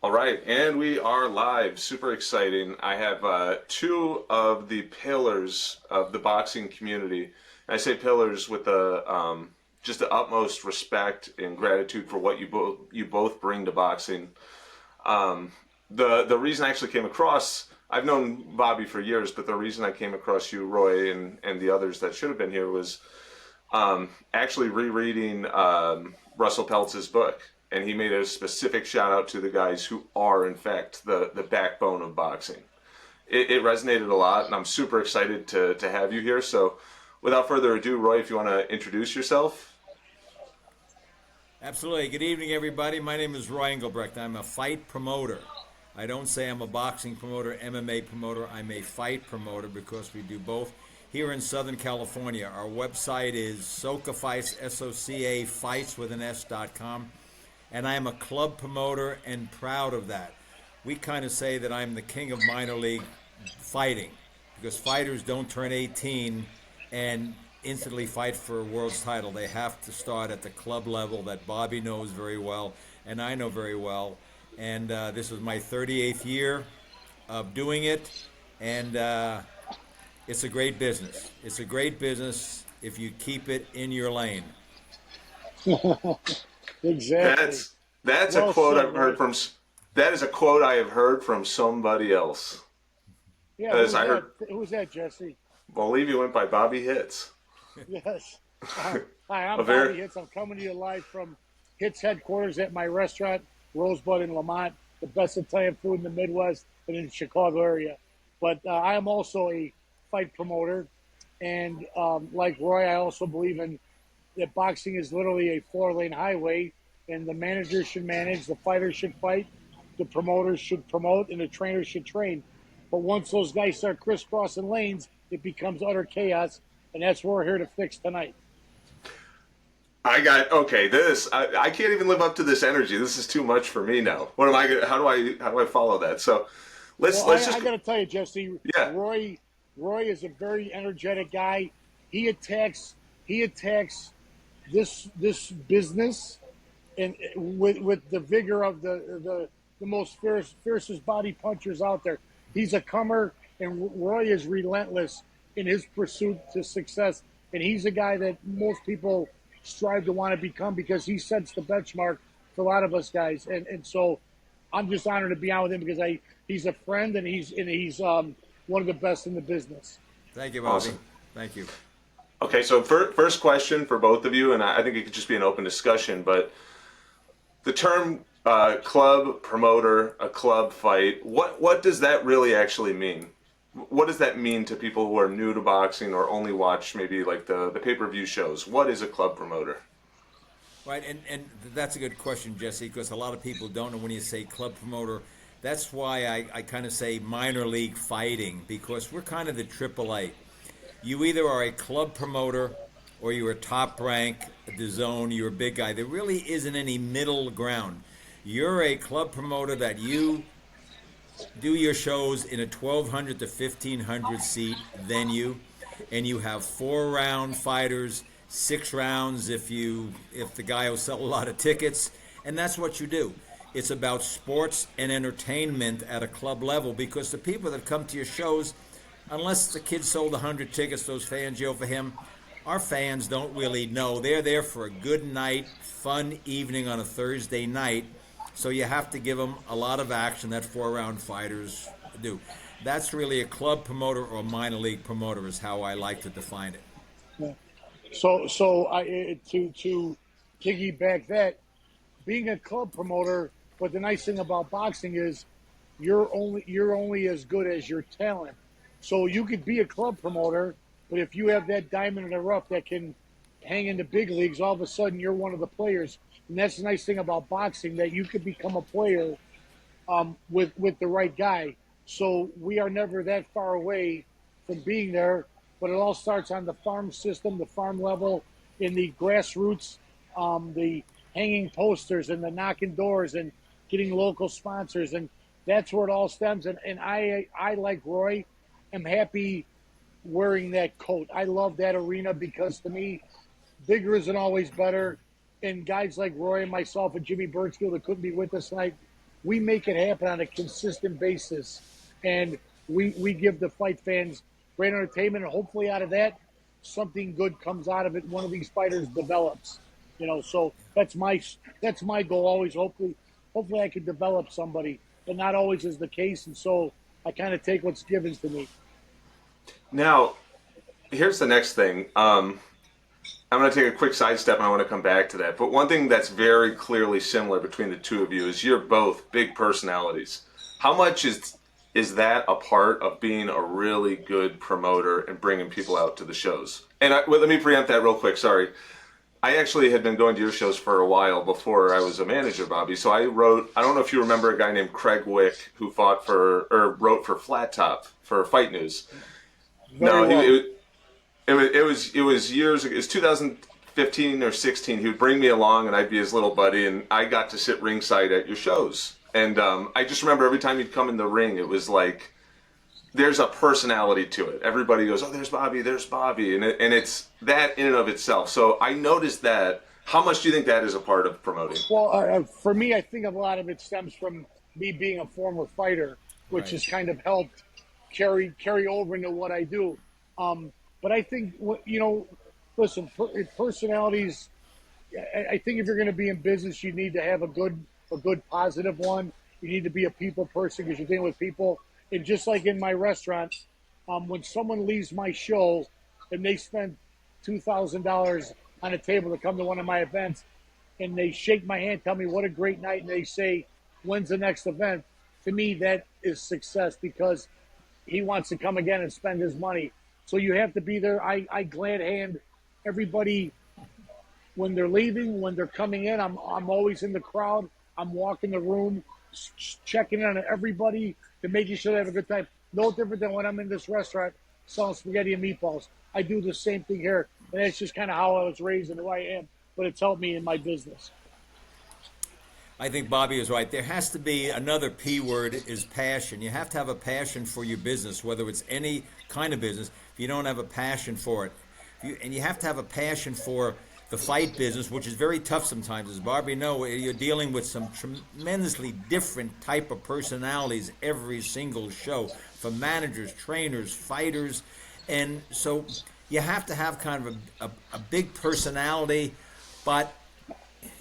All right, and we are live. Super exciting. I have two of the pillars of the boxing community. And I say pillars with just the utmost respect and gratitude for what you both bring to boxing. The reason I actually came across I've known Bobby for years, but the reason I came across you, Roy, and the others that should have been here was actually rereading Russell Peltz's book, and he made a specific shout out to the guys who are, in fact, the backbone of boxing. It resonated a lot, and I'm super excited to have you here. So, without further ado, Roy, if you want to introduce yourself. Absolutely. Good evening, everybody. My name is Roy Englebrecht. I'm a fight promoter. I don't say I'm a boxing promoter, MMA promoter. I'm a fight promoter because we do both here in Southern California. Our website is Soca Fights, S-O-C-A, fights with an S.com. And I am a club promoter and proud of that. We kind of say that I'm the king of minor league fighting because fighters don't turn 18 and instantly fight for a world's title. They have to start at the club level that Bobby knows very well and I know very well. And this is my 38th year of doing it. And it's a great business. It's a great business if you keep it in your lane. Exactly. That's a Well quote said, I've heard Roy. from. That is a quote I have heard from somebody else. Yeah, As who's I that? heard, Who's that, Jesse? I believe you went by Bobby Hitz. Yes. Hi, A I'm very Bobby Hitz. I'm coming to you live from Hitz headquarters at my restaurant, Rosebud in Lamont, the best Italian food in the Midwest and in the Chicago area. But I am also a fight promoter. And like Roy, I also believe in that boxing is literally a four-lane highway, and the managers should manage, the fighters should fight, the promoters should promote, and the trainers should train. But once those guys start crisscrossing lanes, it becomes utter chaos, and that's what we're here to fix tonight. I got okay. I can't even live up to this energy. This is too much for me now. What am I? How do I follow that? So let's Well, let's I just got to tell you, Jesse, yeah. Roy is a very energetic guy. He attacks he attacks this business and with the vigor of the most fiercest body punchers out there. He's a comer, and Roy is relentless in his pursuit to success. And he's a guy that most people strive to want to become because he sets the benchmark for a lot of us guys. And so I'm just honored to be on with him because he's a friend and he's one of the best in the business. Thank you, Bobby. Awesome. Thank you. Okay, so first question for both of you, and I think it could just be an open discussion, but the term club promoter, a club fight, what does that really actually mean? What does that mean to people who are new to boxing or only watch maybe like the pay-per-view shows? What is a club promoter? Right, and that's a good question, Jesse, because a lot of people don't know when you say club promoter. That's why I kind of say minor league fighting, because we're kind of the AAA. You either are a club promoter or you're a top rank, the zone, you're a big guy. There really isn't any middle ground. You're a club promoter that you do your shows in a 1,200 to 1,500 seat venue, and you have 4 round fighters, 6 rounds if the guy will sell a lot of tickets, and that's what you do. It's about sports and entertainment at a club level because the people that come to your shows, unless the kid sold 100 tickets, those fans yell for him. Our fans don't really know. They're there for a good night, fun evening on a Thursday night. So you have to give them a lot of action that 4 round fighters do. That's really a club promoter or minor league promoter is how I like to define it. Yeah. So to piggyback that, being a club promoter, but the nice thing about boxing is you're only as good as your talent. So you could be a club promoter, but if you have that diamond in the rough that can hang in the big leagues, all of a sudden you're one of the players. And that's the nice thing about boxing that you could become a player with the right guy. So we are never that far away from being there, but it all starts on the farm system, the farm level, in the grassroots, the hanging posters and the knocking doors and getting local sponsors, and that's where it all stems. And I like Roy, am happy wearing that coat. I love that arena because to me, bigger isn't always better. And guys like Roy and myself and Jimmy Birchfield that couldn't be with us tonight, we make it happen on a consistent basis, and we give the fight fans great entertainment, and hopefully out of that, something good comes out of it. One of these fighters develops, So that's my goal always. Hopefully I can develop somebody, but not always is the case, and so I kind of take what's given to me. Now, here's the next thing. I'm going to take a quick sidestep and I want to come back to that. But one thing that's very clearly similar between the two of you is you're both big personalities. How much is that a part of being a really good promoter and bringing people out to the shows? And let me preempt that real quick. Sorry. I actually had been going to your shows for a while before I was a manager, Bobby. So I don't know if you remember a guy named Craig Wick who wrote for Flat Top for Fight News. It was years ago. It was 2015 or 16. He would bring me along, and I'd be his little buddy, and I got to sit ringside at your shows. And I just remember every time you'd come in the ring, it was like there's a personality to it. Everybody goes, "Oh, there's Bobby," and it's that in and of itself. So I noticed that. How much do you think that is a part of promoting? Well, for me, I think a lot of it stems from me being a former fighter, which has kind of helped carry over into what I do. But I think, listen, personalities, I think if you're going to be in business, you need to have a good positive one. You need to be a people person because you're dealing with people. And just like in my restaurant, when someone leaves my show and they spend $2,000 on a table to come to one of my events, and they shake my hand, tell me what a great night, and they say, when's the next event? To me, that is success because he wants to come again and spend his money. So you have to be there. I glad hand everybody when they're leaving, when they're coming in. I'm always in the crowd. I'm walking the room, checking in on everybody to making sure they have a good time. No different than when I'm in this restaurant selling spaghetti and meatballs. I do the same thing here. And that's just kind of how I was raised and who I am. But it's helped me in my business. I think Bobby is right. There has to be another P word is passion. You have to have a passion for your business, whether it's any kind of business. If you don't have a passion for it, and you have to have a passion for the fight business, which is very tough sometimes. As Barbie knows, you're dealing with some tremendously different type of personalities every single show, from managers, trainers, fighters, and so you have to have kind of a big personality, but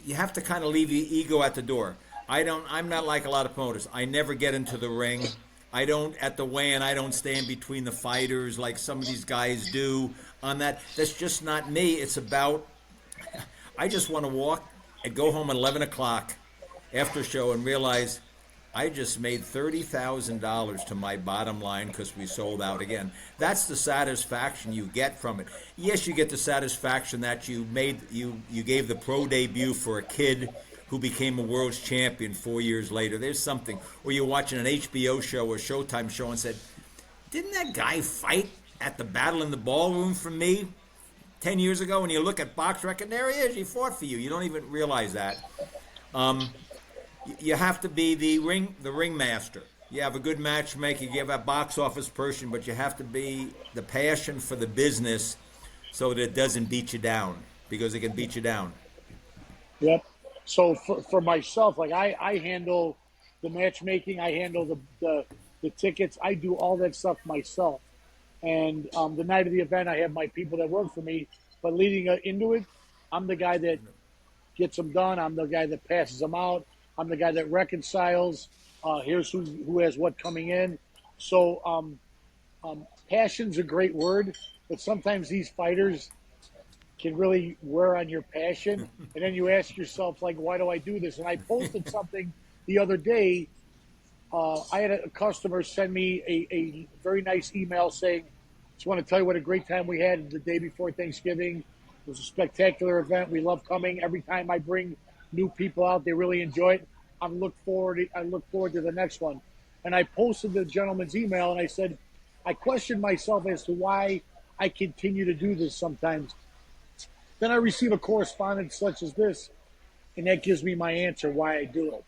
you have to kind of leave your ego at the door. I'm not like a lot of promoters. I never get into the ring. At the weigh-in, I don't stand between the fighters like some of these guys do on that. That's just not me. It's about, I just want to walk and go home at 11 o'clock after show and realize I just made $30,000 to my bottom line because we sold out again. That's the satisfaction you get from it. Yes, you get the satisfaction that you gave the pro debut for a kid who became a world's champion 4 years later. There's something. Or you're watching an HBO show or Showtime show and said, didn't that guy fight at the Battle in the Ballroom for me 10 years ago? And you look at box record, there he is, he fought for you. You don't even realize that. You have to be the ring master. You have a good matchmaker, you have a box office person, but you have to be the passion for the business so that it doesn't beat you down, because it can beat you down. Yep. So for myself, like I handle the matchmaking, I handle the tickets, I do all that stuff myself. And the night of the event, I have my people that work for me. But leading into it, I'm the guy that gets them done. I'm the guy that passes them out. I'm the guy that reconciles. Here's who has what coming in. So passion's a great word, but sometimes these fighters can really wear on your passion. And then you ask yourself, like, why do I do this? And I posted something the other day. I had a customer send me a very nice email saying, just want to tell you what a great time we had the day before Thanksgiving. It was a spectacular event. We love coming. Every time I bring new people out, they really enjoy it. I look forward to the next one. And I posted the gentleman's email and I said, I question myself as to why I continue to do this sometimes. Then I receive a correspondence such as this, and that gives me my answer why I do it.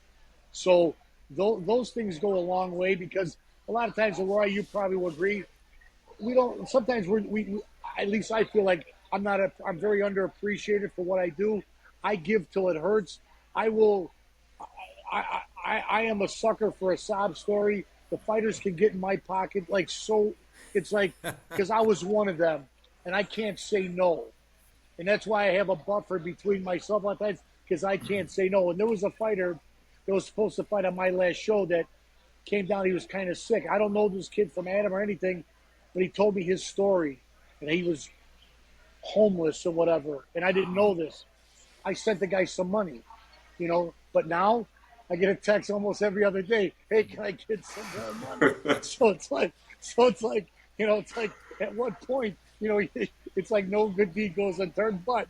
So those things go a long way, because a lot of times, Roy, you probably will agree, we don't. Sometimes we at least I feel like I'm very underappreciated for what I do. I give till it hurts. I I am a sucker for a sob story. The fighters can get in my pocket like so. It's like because I was one of them, and I can't say no, and that's why I have a buffer between myself at times because I can't say no. And there was a fighter that was supposed to fight on my last show that came down. He was kind of sick. I don't know this kid from Adam or anything, but he told me his story, and he was homeless or whatever, and I didn't know this. I sent the guy some money, but now I get a text almost every other day. Hey, can I get some more money? so it's like, it's like at what point, it's like no good deed goes unturned. But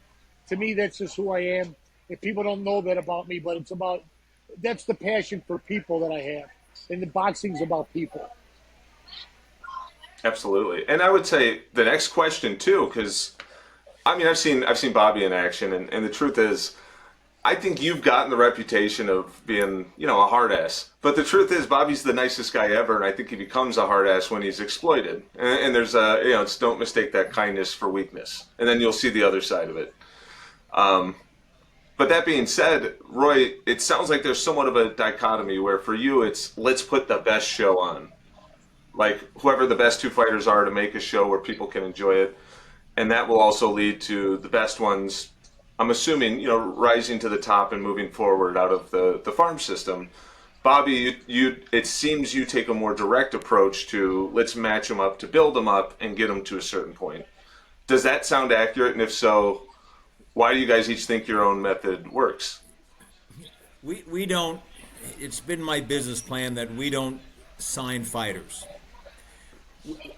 to me, that's just who I am. And people don't know that about me, but that's the passion for people that I have. And the boxing's about people. Absolutely. And I would say the next question too, because I've seen Bobby in action, and the truth is, I think you've gotten the reputation of being, a hard ass. But the truth is, Bobby's the nicest guy ever, and I think he becomes a hard ass when he's exploited. And there's don't mistake that kindness for weakness, and then you'll see the other side of it. But that being said, Roy, it sounds like there's somewhat of a dichotomy where for you it's let's put the best show on, like whoever the best two fighters are to make a show where people can enjoy it. And that will also lead to the best ones, I'm assuming, rising to the top and moving forward out of the farm system. Bobby, it seems you take a more direct approach to let's match them up to build them up and get them to a certain point. Does that sound accurate? And if so, why do you guys each think your own method works? We don't, it's been my business plan that we don't sign fighters.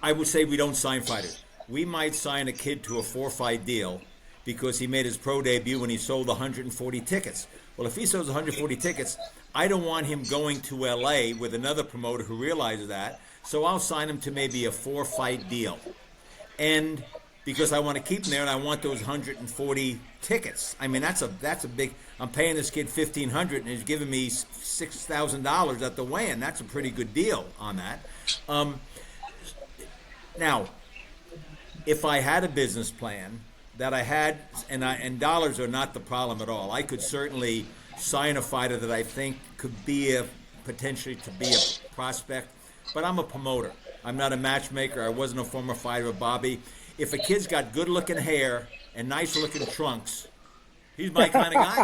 I would say we don't sign fighters. We might sign a kid to a 4-fight deal because he made his pro debut when he sold 140 tickets. Well, if he sells 140 tickets, I don't want him going to LA with another promoter who realizes that, so I'll sign him to maybe a 4-fight deal. And because I want to keep him there and I want those 140 tickets. I mean, that's a big, I'm paying this kid $1,500 and he's giving me $6,000 at the weigh-in. That's a pretty good deal on that. Now, if I had a business plan that I had, and dollars are not the problem at all, I could certainly sign a fighter that I think could be potentially to be a prospect, but I'm a promoter. I'm not a matchmaker. I wasn't a former fighter of Bobby. If a kid's got good-looking hair and nice-looking trunks, he's my kind of guy.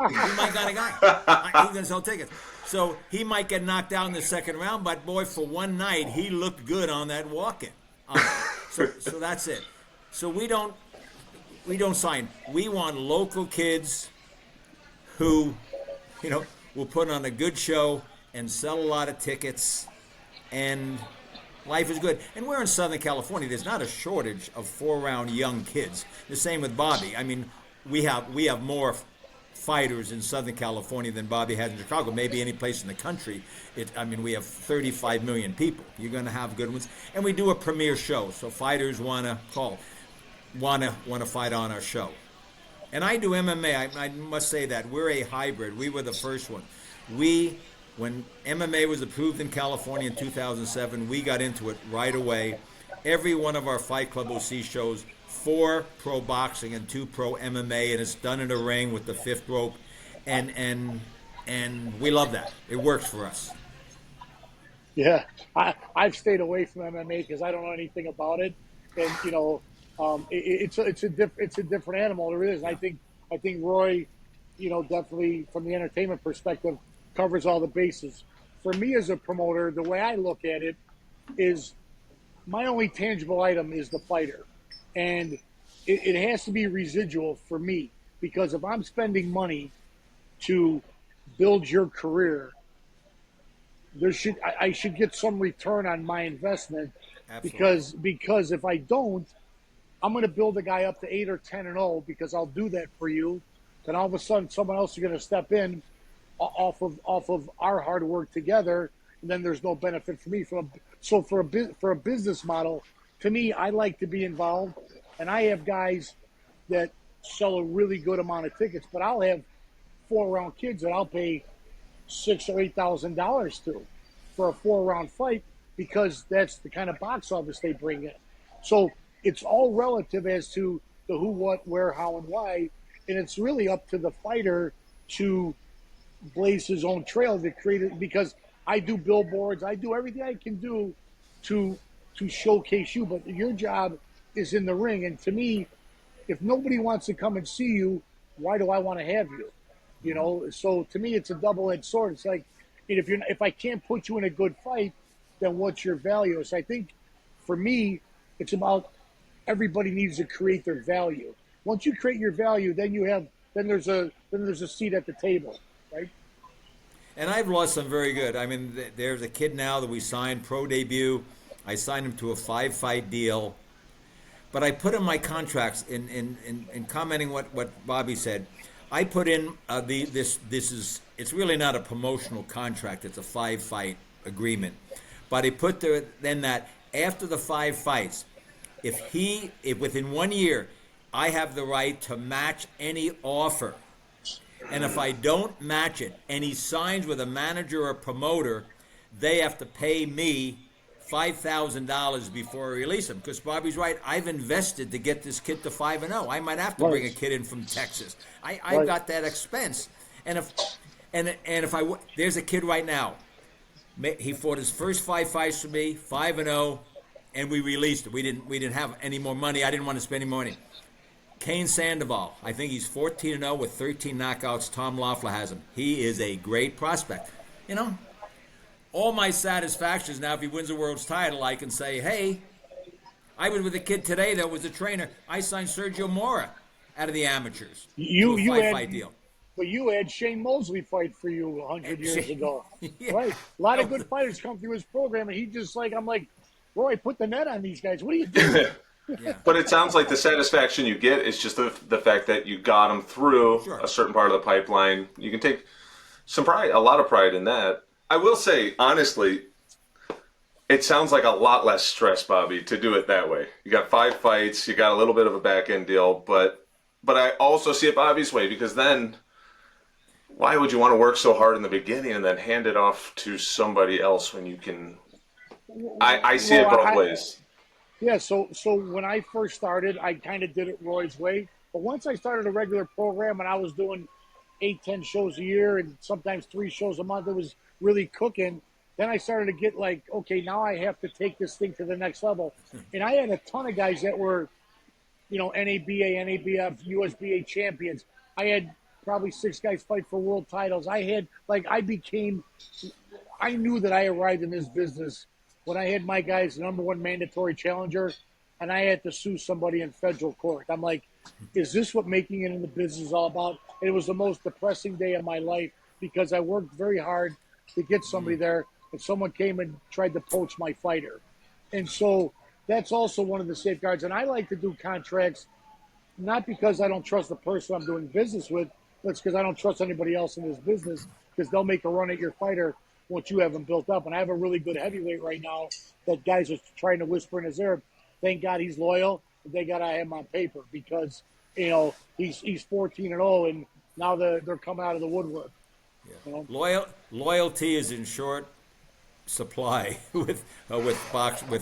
He's my kind of guy. He's going to sell tickets. So he might get knocked out in the second round, but boy, for one night, he looked good on that walk-in. So that's it. So we don't sign. We want local kids who, will put on a good show and sell a lot of tickets, and life is good. And we're in Southern California. There's not a shortage of 4-round young kids. The same with Bobby. I mean, we have more fighters in Southern California than Bobby has in Chicago, maybe any place in the country. We have 35 million people. You're going to have good ones. And we do a premier show, so fighters want to fight on our show. And I do MMA. I must say that. We're a hybrid. We were the first one. When MMA was approved in California in 2007, we got into it right away. Every one of our Fight Club OC shows, 4 pro boxing and 2 pro MMA, and it's done in a ring with the 5th rope, and we love that. It works for us. Yeah, I've stayed away from MMA because I don't know anything about it, and it's a different animal. There is. I think Roy, definitely from the entertainment perspective, covers all the bases. For me as a promoter, the way I look at it is my only tangible item is the fighter. And it has to be residual for me, because if I'm spending money to build your career, I should get some return on my investment. Absolutely. Because if I don't, I'm going to build a guy up to 8 or 10-0 because I'll do that for you. Then all of a sudden someone else is going to step in off of our hard work together, and then there's no benefit for me. So for a business model, to me, I like to be involved, and I have guys that sell a really good amount of tickets, but I'll have 4-round kids that I'll pay $6,000 or $8,000 to for a 4-round fight because that's the kind of box office they bring in. So it's all relative as to the who, what, where, how, and why, and it's really up to the fighter to blaze his own trail to create it, because I do billboards, I do everything I can do to showcase you. But your job is in the ring, and to me, if nobody wants to come and see you, why do I want to have you? You know, so to me, it's a double-edged sword. It's like, if I can't put you in a good fight, then what's your value? So I think for me, it's about everybody needs to create their value. Once you create your value, then there's a seat at the table, right? And I've lost some very good. I mean, there's a kid now that we signed pro debut. I signed him to a 5-fight deal. But I put in my contracts in commenting what Bobby said. I put in it's really not a promotional contract. It's a 5-fight agreement. But I put then that after the 5 fights, if within 1 year I have the right to match any offer, and if I don't match it and he signs with a manager or promoter, they have to pay me $5,000 before I release him. Because Bobby's right, I've invested to get this kid to 5-0. I might have to bring a kid in from Texas. I've got that expense. And if there's a kid right now, he fought his first 5 fights for me, 5-0, and we released it. We didn't have any more money. I didn't want to spend any more money. Kane Sandoval, I think he's 14-0 with 13 knockouts. Tom Loeffler has him. He is a great prospect. You know, all my satisfaction is now if he wins a world's title, I can say, hey, I was with a kid today that was a trainer. I signed Sergio Mora out of the amateurs to a 5-fight deal. But you had Shane Mosley fight for you 100 years ago. Yeah. Right? A lot of good fighters come through his program, and I'm like, Roy, put the net on these guys. What are you doing? Yeah. But it sounds like the satisfaction you get is just the fact that you got them through a certain part of the pipeline. You can take some pride, a lot of pride in that. I will say, honestly, it sounds like a lot less stress, Bobby, to do it that way. You got 5 fights, you got a little bit of a back end deal, but I also see it Bobby's way, because then why would you want to work so hard in the beginning and then hand it off to somebody else when you can? I see it both ways. Yeah, so when I first started, I kind of did it Roy's way. But once I started a regular program and I was doing 8-10 shows a year and sometimes 3 shows a month, it was really cooking. Then I started to get like, okay, now I have to take this thing to the next level. And I had a ton of guys that were, NABA, NABF, USBA champions. I had probably 6 guys fight for world titles. I knew that I arrived in this business when I had my guys #1 mandatory challenger, and I had to sue somebody in federal court. I'm like, is this what making it in the business is all about? And it was the most depressing day of my life, because I worked very hard to get somebody there, and someone came and tried to poach my fighter. And so that's also one of the safeguards. And I like to do contracts, not because I don't trust the person I'm doing business with, but it's because I don't trust anybody else in this business, because they'll make a run at your fighter once you have them built up. And I have a really good heavyweight right now that guys are trying to whisper in his ear. Thank God he's loyal. Thank God I have him on paper, because he's 14-0, and now they're coming out of the woodwork. Yeah. Loyalty is in short supply with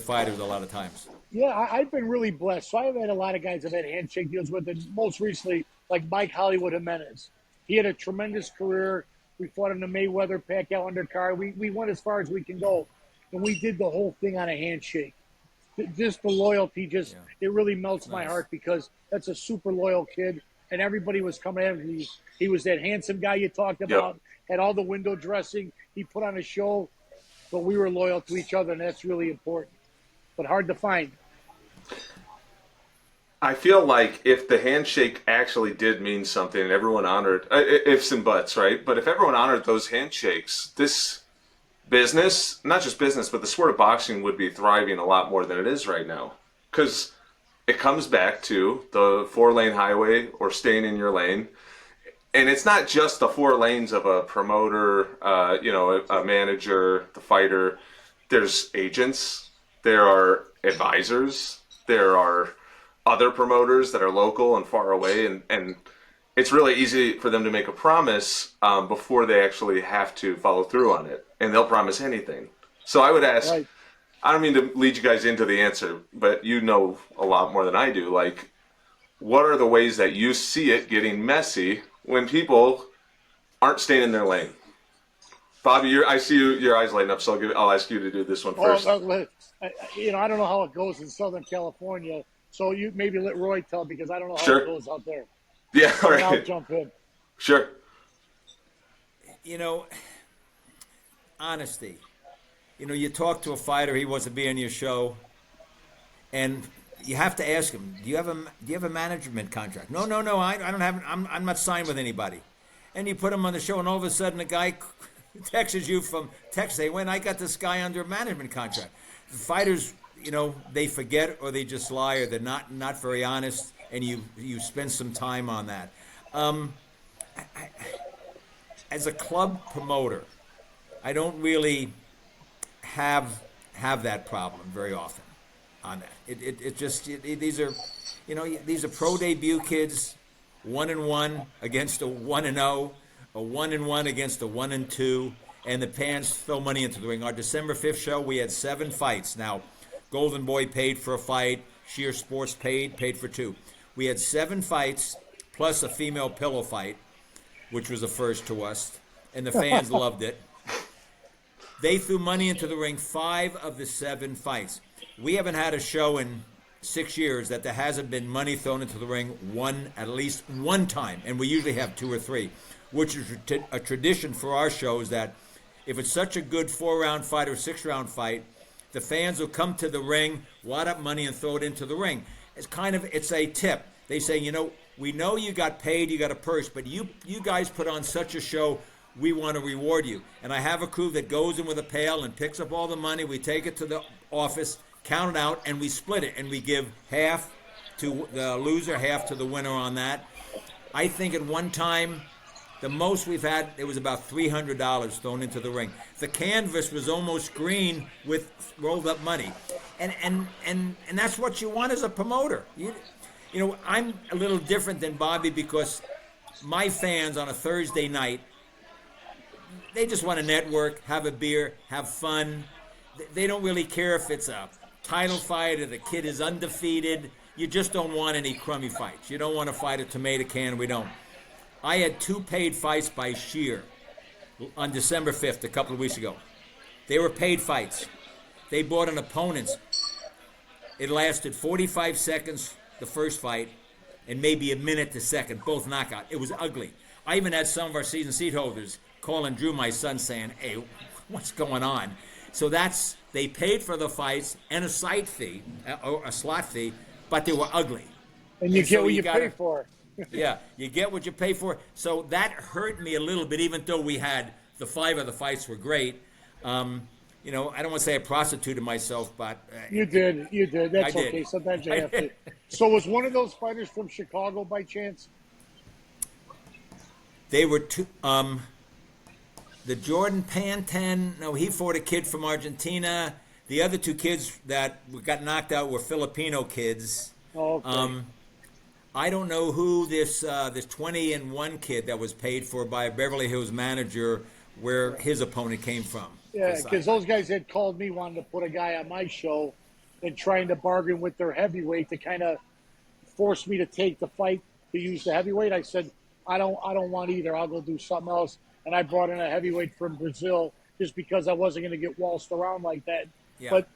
fighters a lot of times. Yeah, I've been really blessed. So I've had a lot of guys I've had handshake deals with, and most recently, like Mike Hollywood Jimenez. He had a tremendous career. We fought in the Mayweather-Pacquiao undercard. We went as far as we can go, and we did the whole thing on a handshake. Just the loyalty, it really melts my heart, because that's a super loyal kid, and everybody was coming at him. He was that handsome guy you talked about, had all the window dressing. He put on a show, but we were loyal to each other, and that's really important, but hard to find. I feel like if the handshake actually did mean something and everyone honored, ifs and buts, right? But if everyone honored those handshakes, this business, not just business, but the sport of boxing would be thriving a lot more than it is right now. Because it comes back to the 4-lane highway or staying in your lane. And it's not just the 4 lanes of a promoter, a manager, the fighter. There's agents, there are advisors, there are other promoters that are local and far away, and it's really easy for them to make a promise before they actually have to follow through on it, and they'll promise anything. So I would ask, right. I don't mean to lead you guys into the answer, but you know a lot more than I do. Like, what are the ways that you see it getting messy when people aren't staying in their lane. Bobby, I see your eyes lighting up, so I'll ask you to do this one first. I don't know how it goes in Southern California, so you maybe let Roy tell because I don't know how it goes out there. Yeah, all right. I'll jump in. Sure. Honesty. You talk to a fighter, he wants to be on your show, and you have to ask him, do you have a management contract? No, I don't have. I'm not signed with anybody. And you put him on the show, and all of a sudden, a guy texts you from Texas, say, "When I got this guy under a management contract." The fighters, they forget or they just lie or they're not very honest, and you spend some time on that. As a club promoter, I don't really have that problem very often on that. These are pro debut kids, 1-1 against a 1-0, a 1-1 against a 1-2, and the fans throw money into the ring. Our December 5th show, we had 7 fights. Now, Golden Boy paid for a fight, Sheer Sports paid for 2. We had 7 fights plus a female pillow fight, which was a first to us, and the fans loved it. They threw money into the ring 5 of the 7 fights. We haven't had a show in 6 years that there hasn't been money thrown into the ring at least one time, and we usually have 2 or 3, which is a tradition for our shows that if it's such a good 4-round fight or 6-round fight, the fans will come to the ring, wad up money, and throw it into the ring. It's a tip. They say, we know you got paid, you got a purse, but you guys put on such a show, we want to reward you. And I have a crew that goes in with a pail and picks up all the money. We take it to the office, count it out, and we split it. And we give half to the loser, half to the winner on that. I think at one time, the most we've had, it was about $300 thrown into the ring. The canvas was almost green with rolled up money. And that's what you want as a promoter. I'm a little different than Bobby because my fans on a Thursday night, they just want to network, have a beer, have fun. They don't really care if it's a title fight or the kid is undefeated. You just don't want any crummy fights. You don't want to fight a tomato can. We don't. I had 2 paid fights by Sheer on December 5th, a couple of weeks ago. They were paid fights. They bought an opponent's. It lasted 45 seconds, the first fight, and maybe a minute the second, both knockout. It was ugly. I even had some of our season seat holders calling Drew, my son, saying, "Hey, what's going on?" So they paid for the fights and a site fee, or a slot fee, but they were ugly. And you get what you pay for. Yeah, you get what you pay for. So that hurt me a little bit, even though we had the 5 of the fights were great. I don't want to say I prostituted myself, but... You did. That's I did. Okay. Sometimes you have to. So was one of those fighters from Chicago by chance? They were 2... the Jordan Pantan, no, he fought a kid from Argentina. The other 2 kids that got knocked out were Filipino kids. Oh, okay. I don't know who this 20-1 kid that was paid for by a Beverly Hills manager, where his opponent came from. Yeah, because those guys had called me wanting to put a guy on my show and trying to bargain with their heavyweight to kind of force me to take the fight to use the heavyweight. I said, I don't want either. I'll go do something else. And I brought in a heavyweight from Brazil just because I wasn't going to get waltzed around like that. Yeah. But,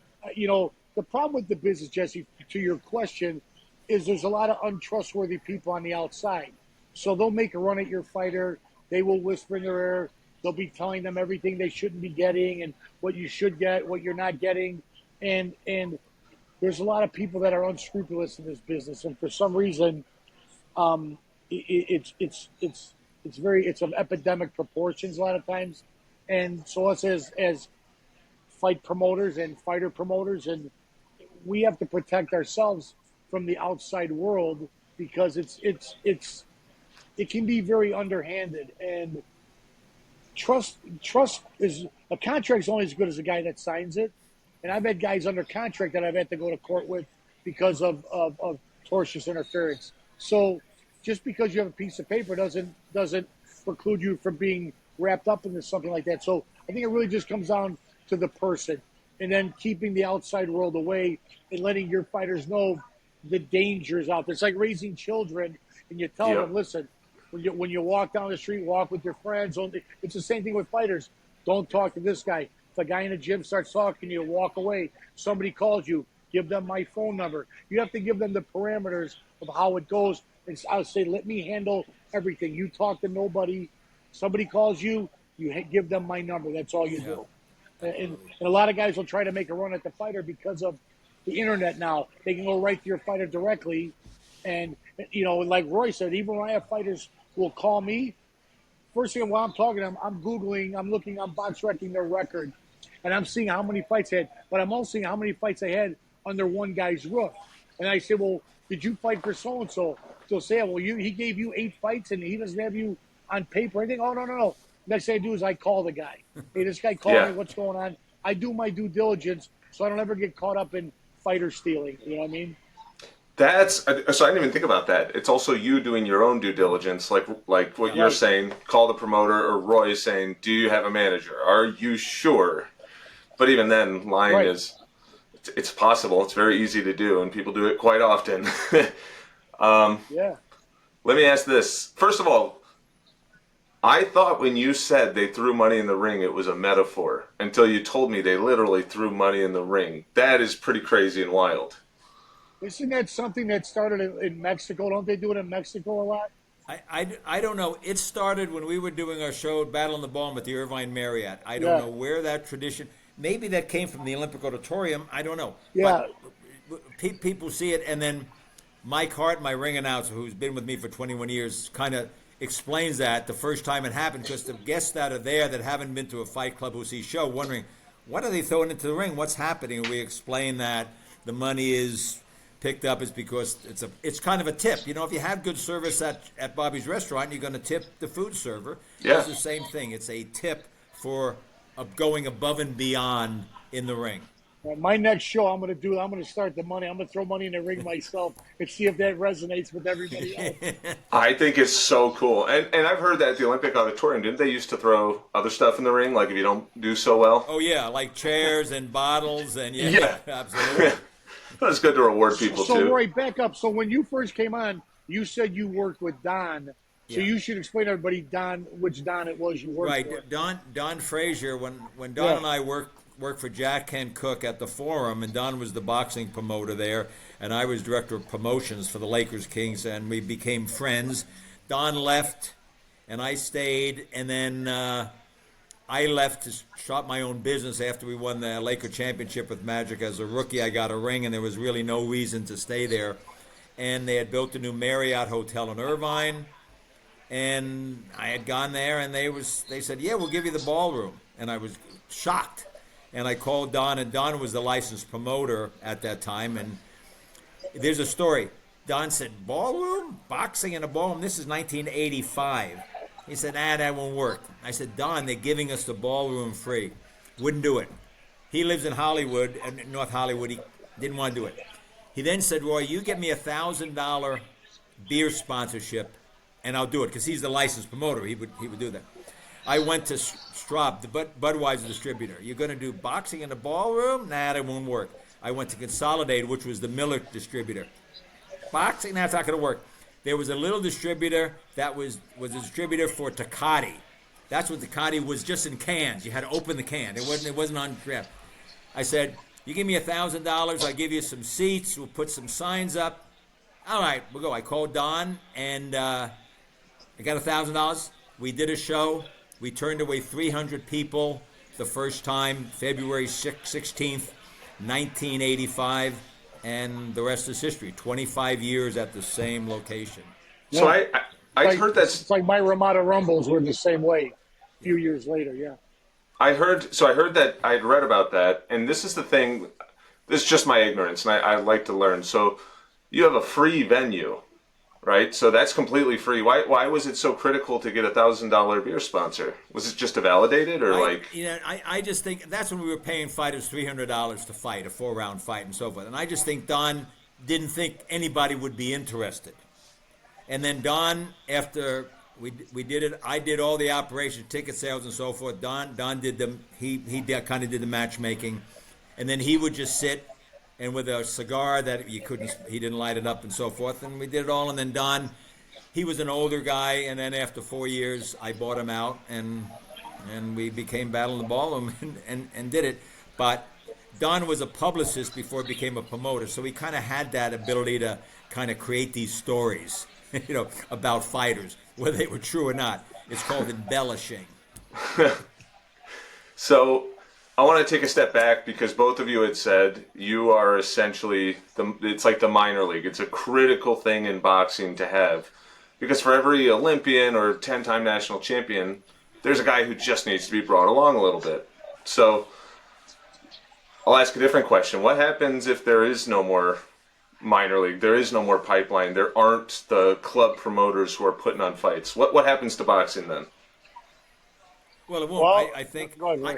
the problem with the business, Jesse, to your question, is there's a lot of untrustworthy people on the outside. So they'll make a run at your fighter. They will whisper in their ear. They'll be telling them everything they shouldn't be getting and what you should get, what you're not getting. And there's a lot of people that are unscrupulous in this business. And for some reason, it's of epidemic proportions a lot of times. And so us as fight promoters and fighter promoters, and we have to protect ourselves from the outside world because it can be very underhanded. And trust is a contract is only as good as the guy that signs it. And I've had guys under contract that I've had to go to court with because of tortious interference. So just because you have a piece of paper doesn't preclude you from being wrapped up into something like that. So I think it really just comes down to the person, and then keeping the outside world away and letting your fighters know the dangers out there. It's like raising children, and you tell them, listen, when you walk down the street, walk with your friends. It's the same thing with fighters. Don't talk to this guy. If a guy in the gym starts talking to you, walk away. Somebody calls you, give them my phone number. You have to give them the parameters of how it goes. And I would say, let me handle everything. You talk to nobody. Somebody calls you, give them my number. That's all you do. And a lot of guys will try to make a run at the fighter because of the internet now. They can go right to your fighter directly. And, like Roy said, even when I have fighters who will call me, first thing while I'm talking to them, I'm Googling, I'm looking, I'm box wrecking their record. And I'm seeing how many fights they had. But I'm also seeing how many fights they had under one guy's roof. And I say, well, did you fight for so-and-so? They'll say, well, he gave you 8 fights and he doesn't have you on paper or anything. Oh, no. Next thing I do is I call the guy. Hey, this guy called me. What's going on? I do my due diligence so I don't ever get caught up in fighter stealing. You know what I mean? So I didn't even think about that. It's also you doing your own due diligence, like what you're saying. Call the promoter, or Roy is saying, "Do you have a manager? Are you sure?" But even then, lying is it's possible. It's very easy to do, and people do it quite often. Let me ask this. First of all, I thought when you said they threw money in the ring, it was a metaphor until you told me they literally threw money in the ring. That is pretty crazy and wild. Isn't that something that started in Mexico? Don't they do it in Mexico a lot? I don't know. It started when we were doing our show, Battle in the Ballroom at the Irvine Marriott. I don't know where that tradition, maybe that came from the Olympic Auditorium. I don't know. Yeah. But people see it, and then Mike Hart, my ring announcer, who's been with me for 21 years, kind of explains that the first time it happened, because the guests that are there that haven't been to a fight club who see show wondering, what are they throwing into the ring? What's happening? And we explain that the money is picked up is because it's kind of a tip. If you have good service at Bobby's restaurant, you're going to tip the food server. Yeah. It's the same thing. It's a tip for going above and beyond in the ring. My next show, I'm going to start the money. I'm going to throw money in the ring myself and see if that resonates with everybody else. I think it's so cool. And I've heard that at the Olympic Auditorium, didn't they used to throw other stuff in the ring, like if you don't do so well? Oh, yeah, like chairs and bottles and absolutely. It's good to reward people, too. So, Roy, back up. So when you first came on, you said you worked with Don. So you should explain to everybody, which Don it was you worked with. Right, Don Frazier. When Don and I worked for Jack Ken Cook at the Forum, and Don was the boxing promoter there, and I was director of promotions for the Lakers Kings, and we became friends. Don left, and I stayed, and then I left to start my own business after we won the Laker championship with Magic. As a rookie, I got a ring, and there was really no reason to stay there. And they had built a new Marriott hotel in Irvine, and I had gone there, and they said, "Yeah, we'll give you the ballroom." And I was shocked. And I called Don, and Don was the licensed promoter at that time. And there's a story. Don said, "Ballroom? Boxing in a ballroom? This is 1985. He said, that won't work. I said, "Don, they're giving us the ballroom free." Wouldn't do it. He lives in Hollywood, North Hollywood. He didn't want to do it. He then said, "Roy, you get me $1,000 beer sponsorship, and I'll do it," because he's the licensed promoter. He would do that. I went to Straub, the Budweiser distributor. "You're going to do boxing in the ballroom? That won't work." I went to Consolidated, which was the Miller distributor. "Boxing? That's not going to work." There was a little distributor that was a distributor for Tecate. That's what Tecate was, just in cans. You had to open the can. It wasn't on draft. I said, "You give me $1,000, I'll give you some seats, we'll put some signs up." "All right, we'll go." I called Don, and I got $1,000. We did a show. We turned away 300 people the first time, February 16th, 1985. And the rest is history. 25 years at the same location. So I heard that. It's like my Ramada Rumbles were the same way a few years later, yeah. I heard that I'd read about that, and this is the thing. This is just my ignorance, and I like to learn. So you have a free venue, right? So that's completely free. Why was it so critical to get $1,000 beer sponsor? Was it just to validate it, or I just think that's when we were paying fighters $300 to fight, a 4-round fight, and so forth. And I just think Don didn't think anybody would be interested. And then Don, after we did it, I did all the operations, ticket sales, and so forth. Don did them. He kind of did the matchmaking, and then he would just sit. And with a cigar that he didn't light it up and so forth. And we did it all. And then Don he was an older guy, and then after 4 years, I bought him out, and we became Battle in the Ballroom and did it. But Don was a publicist before he became a promoter, so he kind of had that ability to kind of create these stories, about fighters, whether they were true or not. It's called embellishing. So I want to take a step back because both of you had said you are essentially, it's like the minor league. It's a critical thing in boxing to have. Because for every Olympian or 10-time national champion, there's a guy who just needs to be brought along a little bit. So I'll ask a different question. What happens if there is no more minor league? There is no more pipeline. There aren't the club promoters who are putting on fights. What happens to boxing then? Well, it won't. Well,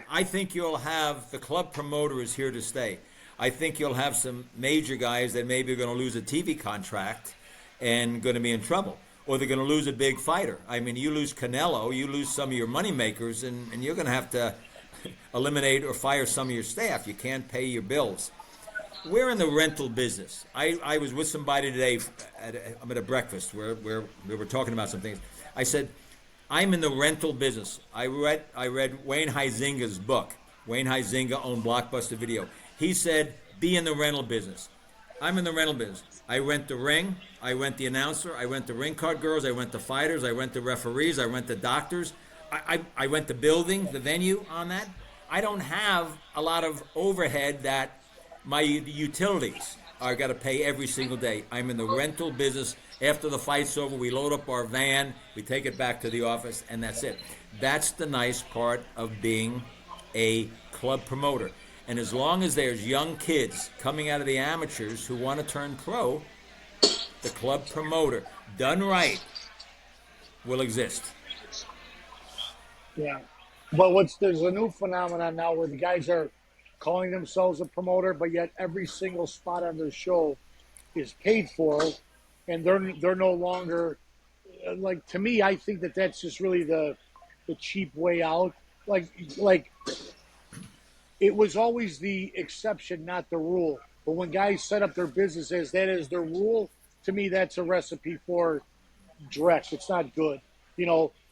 I think you'll have the club promoter is here to stay. I think you'll have some major guys that maybe are going to lose a TV contract and going to be in trouble. Or they're going to lose a big fighter. I mean, you lose Canelo, you lose some of your money makers, and you're going to have to eliminate or fire some of your staff. You can't pay your bills. We're in the rental business. I was with somebody today. I'm at a breakfast where we were talking about some things. I said, I'm in the rental business. I read Wayne Huizinga's book. Wayne Huizinga owned Blockbuster Video. He said, be in the rental business. I'm in the rental business. I rent the ring. I rent the announcer. I rent the ring card girls. I rent the fighters. I rent the referees. I rent the doctors. I rent the building, the venue on that. I don't have a lot of overhead that my utilities are got to pay every single day. I'm in the rental business. After the fight's over, we load up our van, we take it back to the office, and that's it. That's the nice part of being a club promoter. And as long as there's young kids coming out of the amateurs who want to turn pro, the club promoter, done right, will exist. Yeah. But there's a new phenomenon now where the guys are calling themselves a promoter, but yet every single spot on their show is paid for, and they're no longer like, to me, I think that's just really the cheap way out. Like it was always the exception, not the rule. But when guys set up their business as that is their rule, to me, that's a recipe for dreck. It's not good.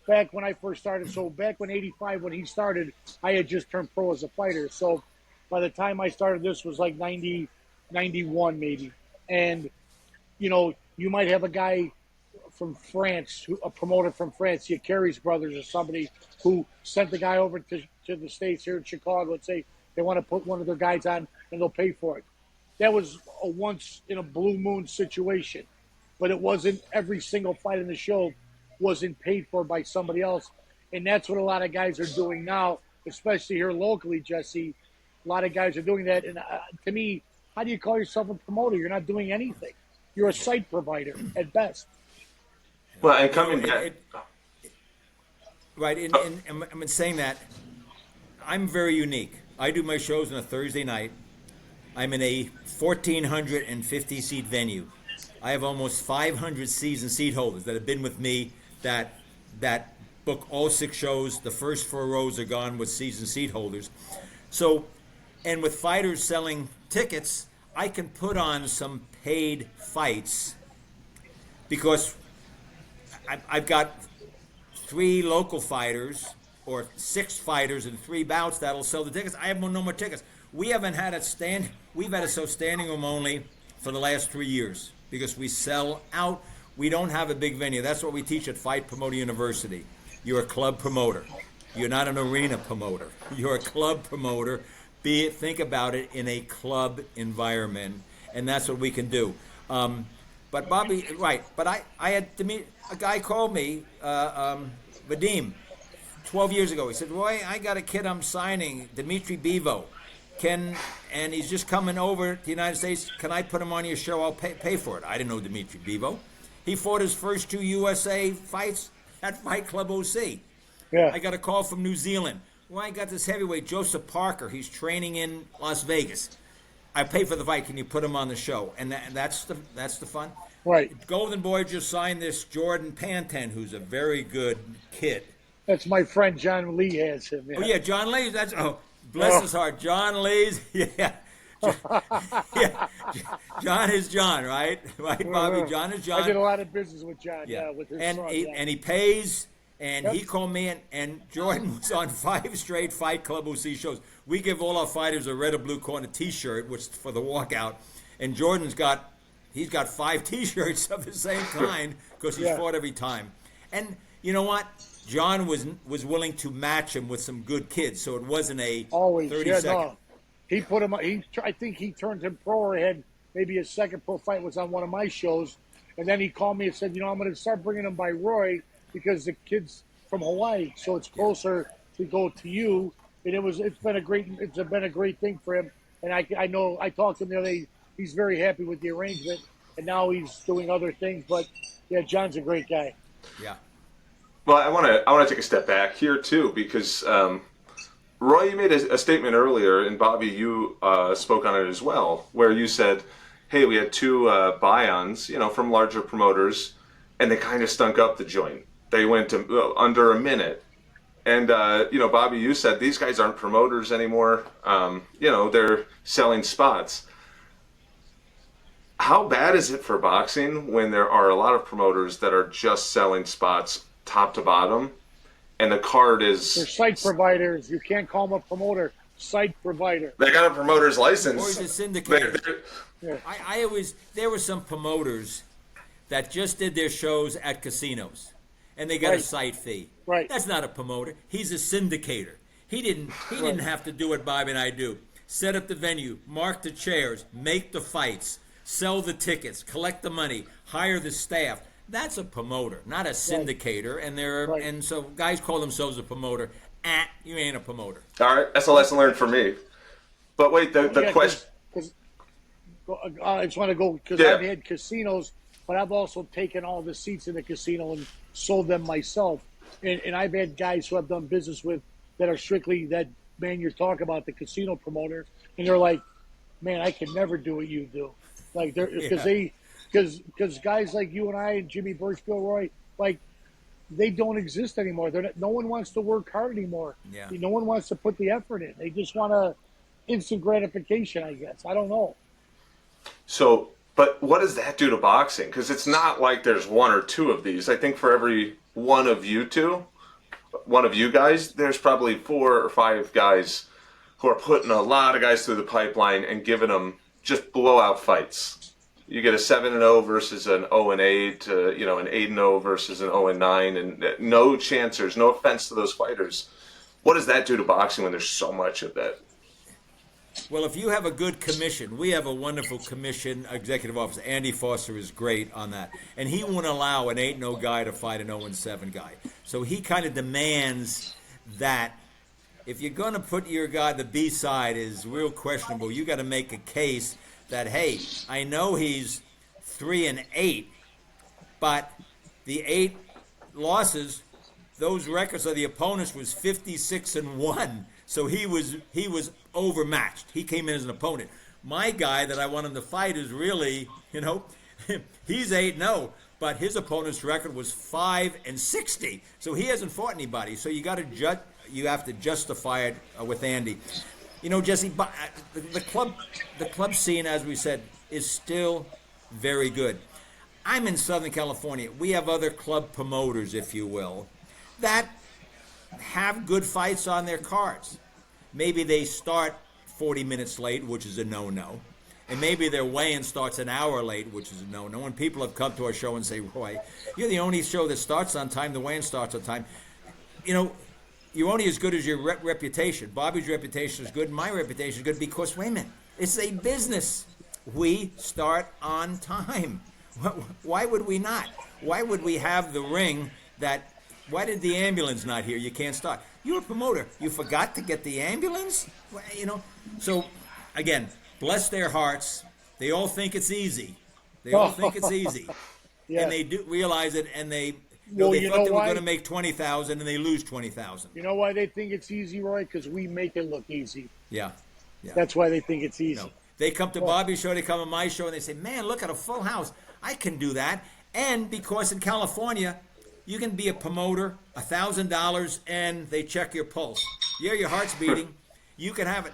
Back when I first started, so back when 85, when he started, I had just turned pro as a fighter. So by the time I started, this was like 90, 91 maybe. And, you might have a guy from France, a promoter from France, the Carey's brothers or somebody, who sent the guy over to the States here in Chicago and say they want to put one of their guys on and they'll pay for it. That was a once in a blue moon situation, but it wasn't every single fight in the show wasn't paid for by somebody else. And that's what a lot of guys are doing now, especially here locally, Jesse. A lot of guys are doing that. And to me, how do you call yourself a promoter? You're not doing anything. You're a site provider at best. Well, and coming back. Right. And I'm saying that I'm very unique. I do my shows on a Thursday night. I'm in a 1,450 seat venue. I have almost 500 season seat holders that have been with me that book all 6 shows. The first 4 rows are gone with season seat holders. So, and with fighters selling tickets, I can put on some paid fights because I've got 3 local fighters or 6 fighters and 3 bouts that'll sell the tickets. I have no more tickets. We haven't had it we've had it so standing room only for the last 3 years because we sell out. We don't have a big venue. That's what we teach at Fight Promoter University. You're a club promoter. You're not an arena promoter. You're a club promoter. Think about it in a club environment, and that's what we can do. But Bobby, right? But I had to meet a guy called me, Vadim, 12 years ago. He said, "Roy, I got a kid I'm signing, Dimitri Bevo. And he's just coming over to the United States. Can I put him on your show? I'll pay for it." I didn't know Dimitri Bevo. He fought his first 2 USA fights at Fight Club OC. Yeah. I got a call from New Zealand. Well, I got this heavyweight, Joseph Parker. He's training in Las Vegas. I pay for the fight. Can you put him on the show? And that's the fun. Right. Golden Boy just signed this Jordan Panten, who's a very good kid. That's my friend John Lee has him. Yeah. Oh yeah, John Lee. Bless his heart, John Lee's. Yeah. Yeah, John is John, right? Right, Bobby. John is John. I did a lot of business with John. Yeah, With his and son. and he pays. And Yep. he called me, and Jordan was on 5 straight Fight Club OC shows. We give all our fighters a red or blue corner T-shirt, which is for the walkout. And Jordan's got 5 T-shirts of the same kind because he's fought every time. And you know what? John was willing to match him with some good kids, so it wasn't a Always, 30-second. No. He put him. I think he turned him pro or had maybe his second pro fight was on one of my shows, and then he called me and said, I'm going to start bringing him by Roy because the kid's from Hawaii, so it's closer to go to you. And it's been a great thing for him. And I know I talked to him the other day. He's very happy with the arrangement, and now he's doing other things. But yeah, John's a great guy. Yeah. Well, I want to take a step back here too, because Roy, you made a statement earlier, and Bobby, you spoke on it as well, where you said, "Hey, we had 2 buy-ons, from larger promoters, and they kind of stunk up the joint. They went to under a minute." And Bobby, you said these guys aren't promoters anymore. They're selling spots. How bad is it for boxing when there are a lot of promoters that are just selling spots top to bottom, and the card is... They're site providers. You can't call them a promoter. Site provider. They got a promoter's license. Or he's a syndicator. There were some promoters that just did their shows at casinos, and they got a site fee. Right. That's not a promoter. He's a syndicator. He didn't have to do what Bobby and I do. Set up the venue, mark the chairs, make the fights, sell the tickets, collect the money, hire the staff. That's a promoter, not a syndicator. And so guys call themselves a promoter. You ain't a promoter. All right, that's a lesson learned for me. But wait, the question. I just want to go because I've had casinos, but I've also taken all the seats in the casino and sold them myself. And I've had guys who I've done business with that are strictly that man you're talking about, the casino promoter, and they're like, "Man, I could never do what you do." Like because guys like you and I and Jimmy Birchfield, Roy, like they don't exist anymore. No one wants to work hard anymore. Yeah. No one wants to put the effort in. They just want a instant gratification, I guess. I don't know. So, but what does that do to boxing? Because it's not like there's 1 or 2 of these. I think for every one of you guys, there's probably 4 or 5 guys who are putting a lot of guys through the pipeline and giving them just blowout fights. You get a 7-0 versus an 0-8, an 8-0 versus an 0-9, and no chancers. No offense to those fighters. What does that do to boxing when there's so much of that? Well, if you have a good commission, we have a wonderful commission executive officer. Andy Foster is great on that. And he won't allow an 8-0 guy to fight an 0-7 guy. So he kind of demands that if you're going to put your guy, the B side is real questionable. You got to make a case that, hey, I know he's 3-8, but the 8 losses, those records of the opponents was 56-1. So he was overmatched. He came in as an opponent. My guy that I want him to fight is really, he's 8-0, but his opponent's record was 5-60. So he hasn't fought anybody. So you have to justify it with Andy. Jesse, the club scene, as we said, is still very good. I'm in Southern California. We have other club promoters, if you will, that have good fights on their cards. Maybe they start 40 minutes late, which is a no-no. And maybe their weigh-in starts an hour late, which is a no-no. And people have come to our show and say, Roy, you're the only show that starts on time, the weigh-in starts on time. You're only as good as your reputation. Bobby's reputation is good. My reputation is good because, wait a minute, it's a business. We start on time. Why would we not? Why would we have the ring that, why did the ambulance not here? You can't start. You're a promoter. You forgot to get the ambulance? So, again, bless their hearts. They all think it's easy. Yeah. And they do realize it, and they thought they were going to make $20,000 and they lose $20,000. You know why they think it's easy, Roy? Because we make it look easy. Yeah. That's why they think it's easy. They come to Bobby's show, they come to my show, and they say, man, look at a full house. I can do that. And because in California, you can be a promoter, $1,000, and they check your pulse. Yeah, your heart's beating. You can have it.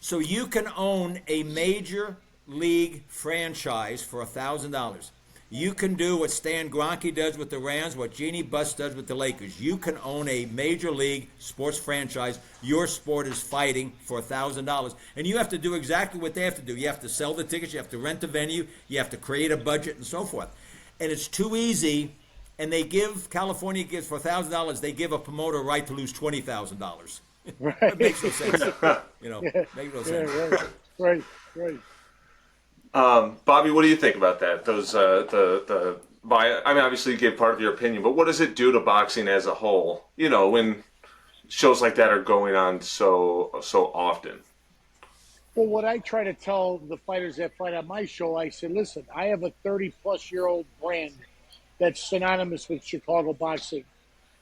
So you can own a major league franchise for $1,000. You can do what Stan Kroenke does with the Rams, what Jeannie Buss does with the Lakers. You can own a major league sports franchise. Your sport is fighting for $1,000. And you have to do exactly what they have to do. You have to sell the tickets. You have to rent the venue. You have to create a budget and so forth. And it's too easy. And California gives for $1,000, they give a promoter a right to lose $20,000. Right. It makes no sense. Makes no sense. Right. Bobby, what do you think about that? Those obviously you gave part of your opinion, but what does it do to boxing as a whole? When shows like that are going on so often. Well, what I try to tell the fighters that fight on my show, I said, listen, I have a 30-plus-year-old brand that's synonymous with Chicago boxing,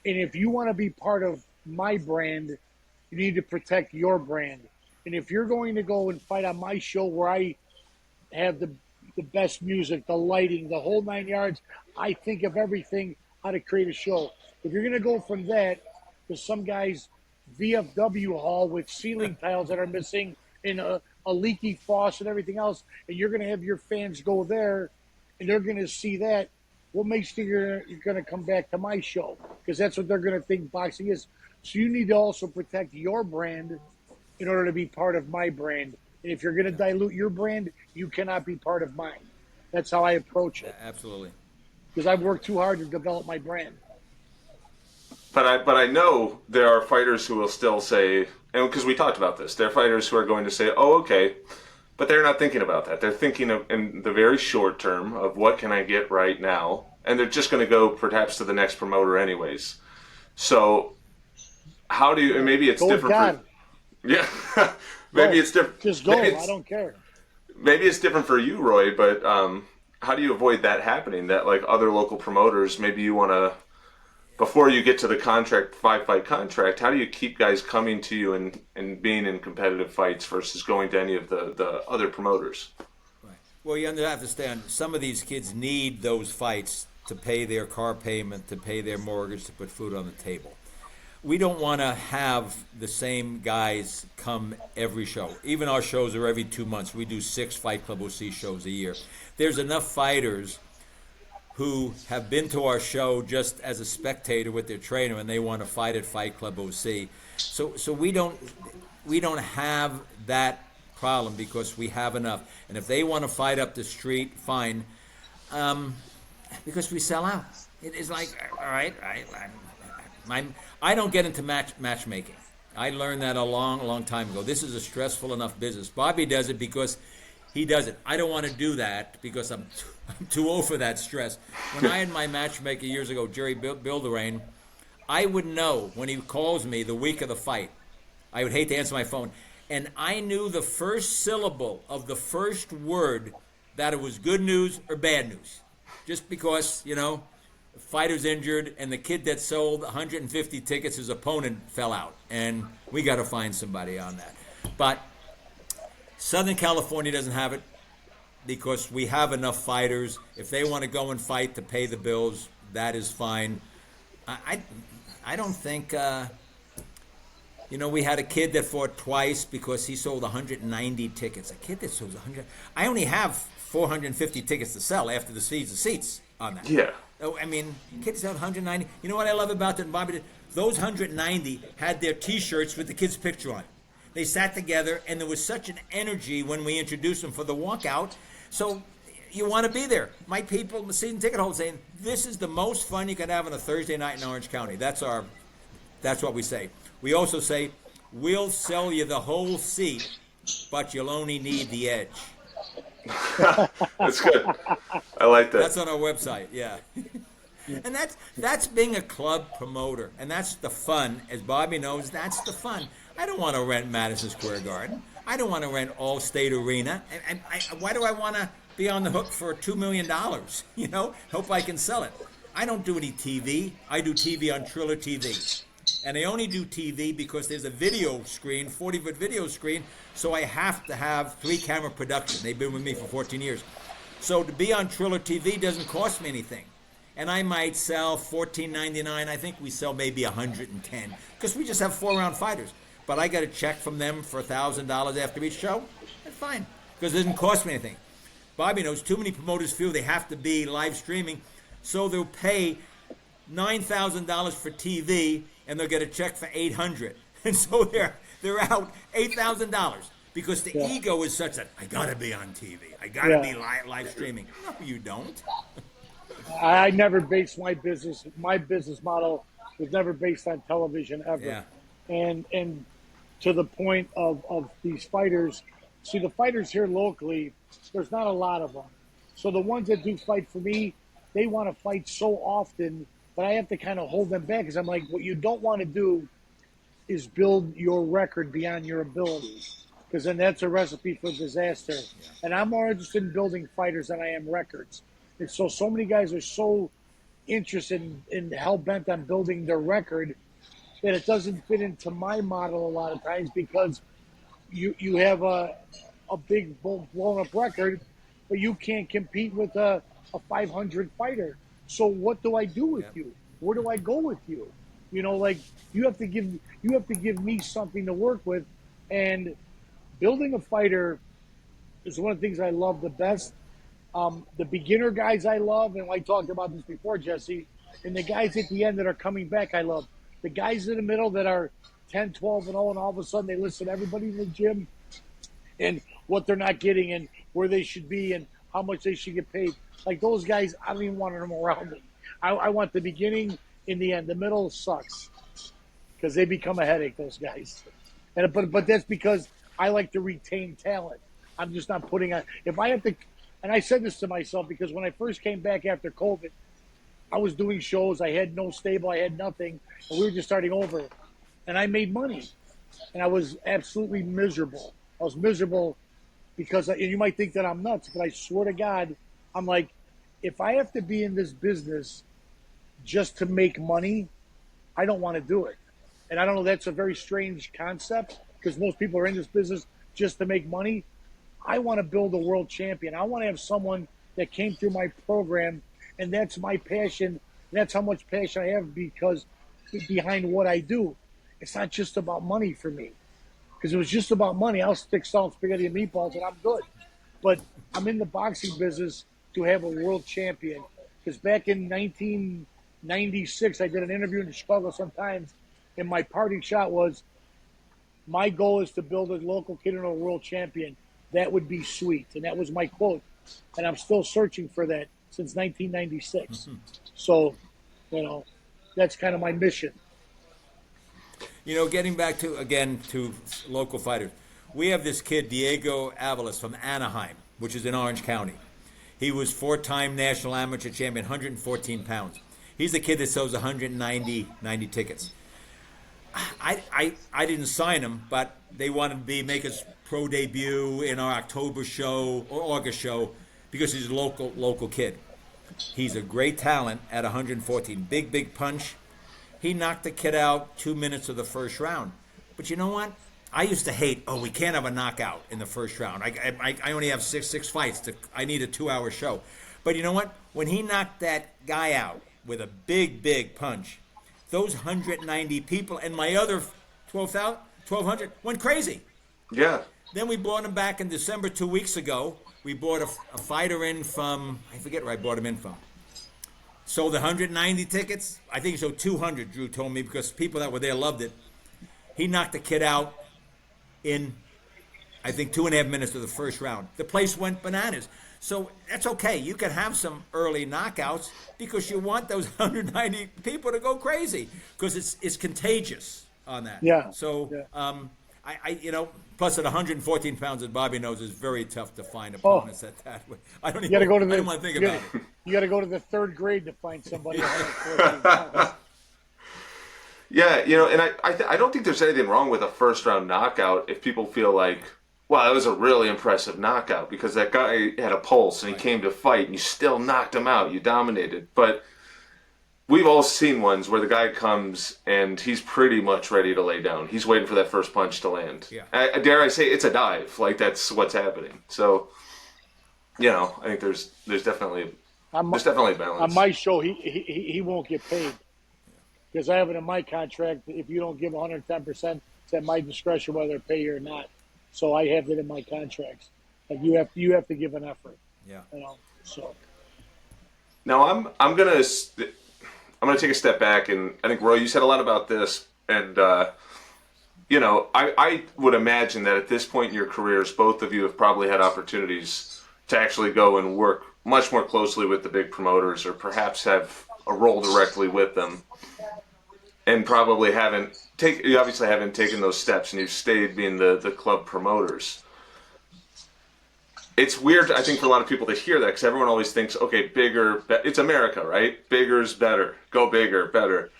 and if you want to be part of my brand, you need to protect your brand. And if you're going to go and fight on my show where I have the best music, the lighting, the whole 9 yards, I think of everything, how to create a show. If you're going to go from that to some guy's VFW hall with ceiling tiles that are missing and a leaky faucet and everything else, and you're going to have your fans go there and they're going to see that, what makes you think you're going to come back to my show? Because that's what they're going to think boxing is. So you need to also protect your brand in order to be part of my brand. And if you're going to dilute your brand, you cannot be part of mine. That's how I approach it. Absolutely. Because I've worked too hard to develop my brand. But I know there are fighters who will still say, and because we talked about this, there are fighters who are going to say, oh, okay, but they're not thinking about that. They're thinking of in the very short term of what can I get right now, and they're just going to go perhaps to the next promoter anyways. So how do you? And maybe it's go different. God. Yeah, maybe it's different. Just go. I don't care. Maybe it's different for you, Roy. But how do you avoid that happening? That like other local promoters, maybe you want to. Before you get to the contract, 5-fight contract, how do you keep guys coming to you and being in competitive fights versus going to any of the other promoters? Right. Well, you have to understand, some of these kids need those fights to pay their car payment, to pay their mortgage, to put food on the table. We don't want to have the same guys come every show. Even our shows are every 2 months. We do 6 Fight Club OC shows a year. There's enough fighters who have been to our show just as a spectator with their trainer and they want to fight at Fight Club OC. So we don't have that problem because we have enough. And if they want to fight up the street, fine. Because we sell out. It is like, all right, I don't get into matchmaking. I learned that a long time ago. This is a stressful enough business. Bobby does it because he does it. I don't want to do that because I'm too old for that stress. When I had my matchmaker years ago, Jerry Bilderain, I would know when he calls me the week of the fight. I would hate to answer my phone. And I knew the first syllable of the first word that it was good news or bad news. Just because, the fighter's injured and the kid that sold 150 tickets, his opponent fell out. And we got to find somebody on that. But Southern California doesn't have it because we have enough fighters. If they want to go and fight to pay the bills, that is fine. I don't think, we had a kid that fought twice because he sold 190 tickets. A kid that sold 100. I only have 450 tickets to sell after the seats on that. Yeah. Oh, kids sold 190. You know what I love about that, Bobby? Those 190 had their T-shirts with the kid's picture on it. They sat together, and there was such an energy when we introduced them for the walkout. So you want to be there. My people, the season ticket holders, saying this is the most fun you can have on a Thursday night in Orange County. That's what we say. We also say we'll sell you the whole seat, but you'll only need the edge. That's good. I like that. That's on our website. Yeah. And that's being a club promoter, and that's the fun. As Bobby knows, that's the fun. I don't want to rent Madison Square Garden. I don't want to rent Allstate Arena. And why do I want to be on the hook for $2 million? Hope I can sell it. I don't do any TV. I do TV on Triller TV. And I only do TV because there's a video screen, 40-foot video screen, so I have to have 3-camera production. They've been with me for 14 years. So to be on Triller TV doesn't cost me anything. And I might sell $14.99. I think we sell maybe $110 because we just have 4-round fighters. but I got a check from them for $1,000 after each show, that's fine, because it doesn't cost me anything. Bobby knows too many promoters feel they have to be live streaming, so they'll pay $9,000 for TV and they'll get a check for $800, and so they're out $8,000 because the ego is such that I gotta be on TV, I gotta be live streaming. No, you don't. I never based my business model was never based on television ever. Yeah. And to the point of these fighters, see, the fighters here locally, there's not a lot of them. So the ones that do fight for me, they want to fight so often that I have to kind of hold them back, because I'm like, what you don't want to do is build your record beyond your ability, because then that's a recipe for disaster. And I'm more interested in building fighters than I am records. And so many guys are so interested in hell-bent on building their record that it doesn't fit into my model a lot of times, because you have a big blown-up record, but you can't compete with a 500 fighter. So what do I do with you? Where do I go with you? You know, like, you have to give me something to work with. And building a fighter is one of the things I love the best. The beginner guys I love, and I talked about this before, Jesse, and the guys at the end that are coming back I love. The guys in the middle that are 10, 12, and 0, and all of a sudden they listen to everybody in the gym and what they're not getting and where they should be and how much they should get paid. Like, those guys, I don't even want them around me. I want the beginning and the end. The middle sucks because they become a headache, those guys. But that's because I like to retain talent. I'm just not putting on – if I have to – and I said this to myself because when I first came back after COVID, I was doing shows. I had no stable. I had nothing. And we were just starting over. And I made money. And I was absolutely miserable. I was miserable because, and you might think that I'm nuts, but I swear to God, I'm like, if I have to be in this business just to make money, I don't want to do it. And I don't know, that's a very strange concept because most people are in this business just to make money. I want to build a world champion. I want to have someone that came through my program, and that's my passion. That's how much passion I have because behind what I do. It's not just about money for me. Because if it was just about money, I'll stick salt, spaghetti, and meatballs, and I'm good. But I'm in the boxing business to have a world champion. Because back in 1996, I did an interview in Chicago Sun-Times, and my parting shot was, my goal is to build a local kid into a world champion. That would be sweet. And that was my quote. And I'm still searching for that since 1996. Mm-hmm. So, you know, that's kind of my mission. You know, getting back to local fighters, we have this kid, Diego Avalos from Anaheim, which is in Orange County. He was 4-time national amateur champion, 114 pounds. He's the kid that sells 190 tickets. I didn't sign him, but they wanted to make his pro debut in our October show or August show because he's a local kid. He's a great talent at 114. Big punch. He knocked the kid out 2 minutes of the first round. But you know what? I used to hate, we can't have a knockout in the first round. I only have six fights. I need a 2-hour show. But you know what? When he knocked that guy out with a big punch, those 190 people and my other 1,200 went crazy. Yeah. Then we brought him back in December 2 weeks ago. We brought a fighter in from, I forget where I brought him in from. Sold 190 tickets. I think he sold 200, Drew told me, because people that were there loved it. He knocked the kid out in, I think, 2.5 minutes of the first round. The place went bananas. So that's okay. You can have some early knockouts because you want those 190 people to go crazy because it's contagious on that. Yeah. So, plus at 114 pounds, as Bobby knows, it's very tough to find opponents at that way. I don't want to think about it. You got to go to the third grade to find somebody. 114 pounds. Yeah, and I don't think there's anything wrong with a first-round knockout if people feel like, wow, that was a really impressive knockout because that guy had a pulse and he came to fight and you still knocked him out. You dominated. But we've all seen ones where the guy comes and he's pretty much ready to lay down. He's waiting for that first punch to land. Yeah. Dare I say it's a dive. Like, that's what's happening. So, I think there's definitely balance. On my show, he won't get paid because I have it in my contract. If you don't give 110%, It's at my discretion whether to pay you or not. So I have that in my contracts. Like you have to give an effort. Yeah. You know. So Now I'm gonna take a step back, and I think Roy, you said a lot about this, and I would imagine that at this point in your careers, both of you have probably had opportunities to actually go and work much more closely with the big promoters, or perhaps have a role directly with them, and probably you obviously haven't taken those steps, and you've stayed being the club promoters. It's weird, I think, for a lot of people to hear that, because everyone always thinks, okay, bigger, it's America, right? Bigger's better. Go bigger, better.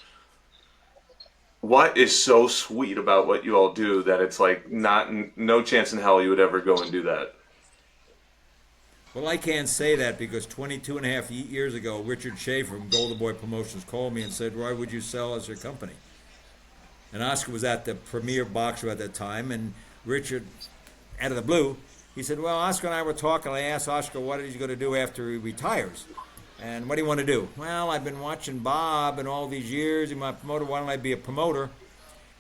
What is so sweet about what you all do that it's like no chance in hell you would ever go and do that? Well, I can't say that because 22 and a half years ago, Richard Shea from Golden Boy Promotions called me and said, Roy, would you sell us your company? And Oscar was at the premier boxer at that time, and Richard, out of the blue, he said, well, Oscar and I were talking. I asked Oscar what he's going to do after he retires. And what do you want to do? Well, I've been watching Bob and all these years. He's my promoter. Why don't I be a promoter?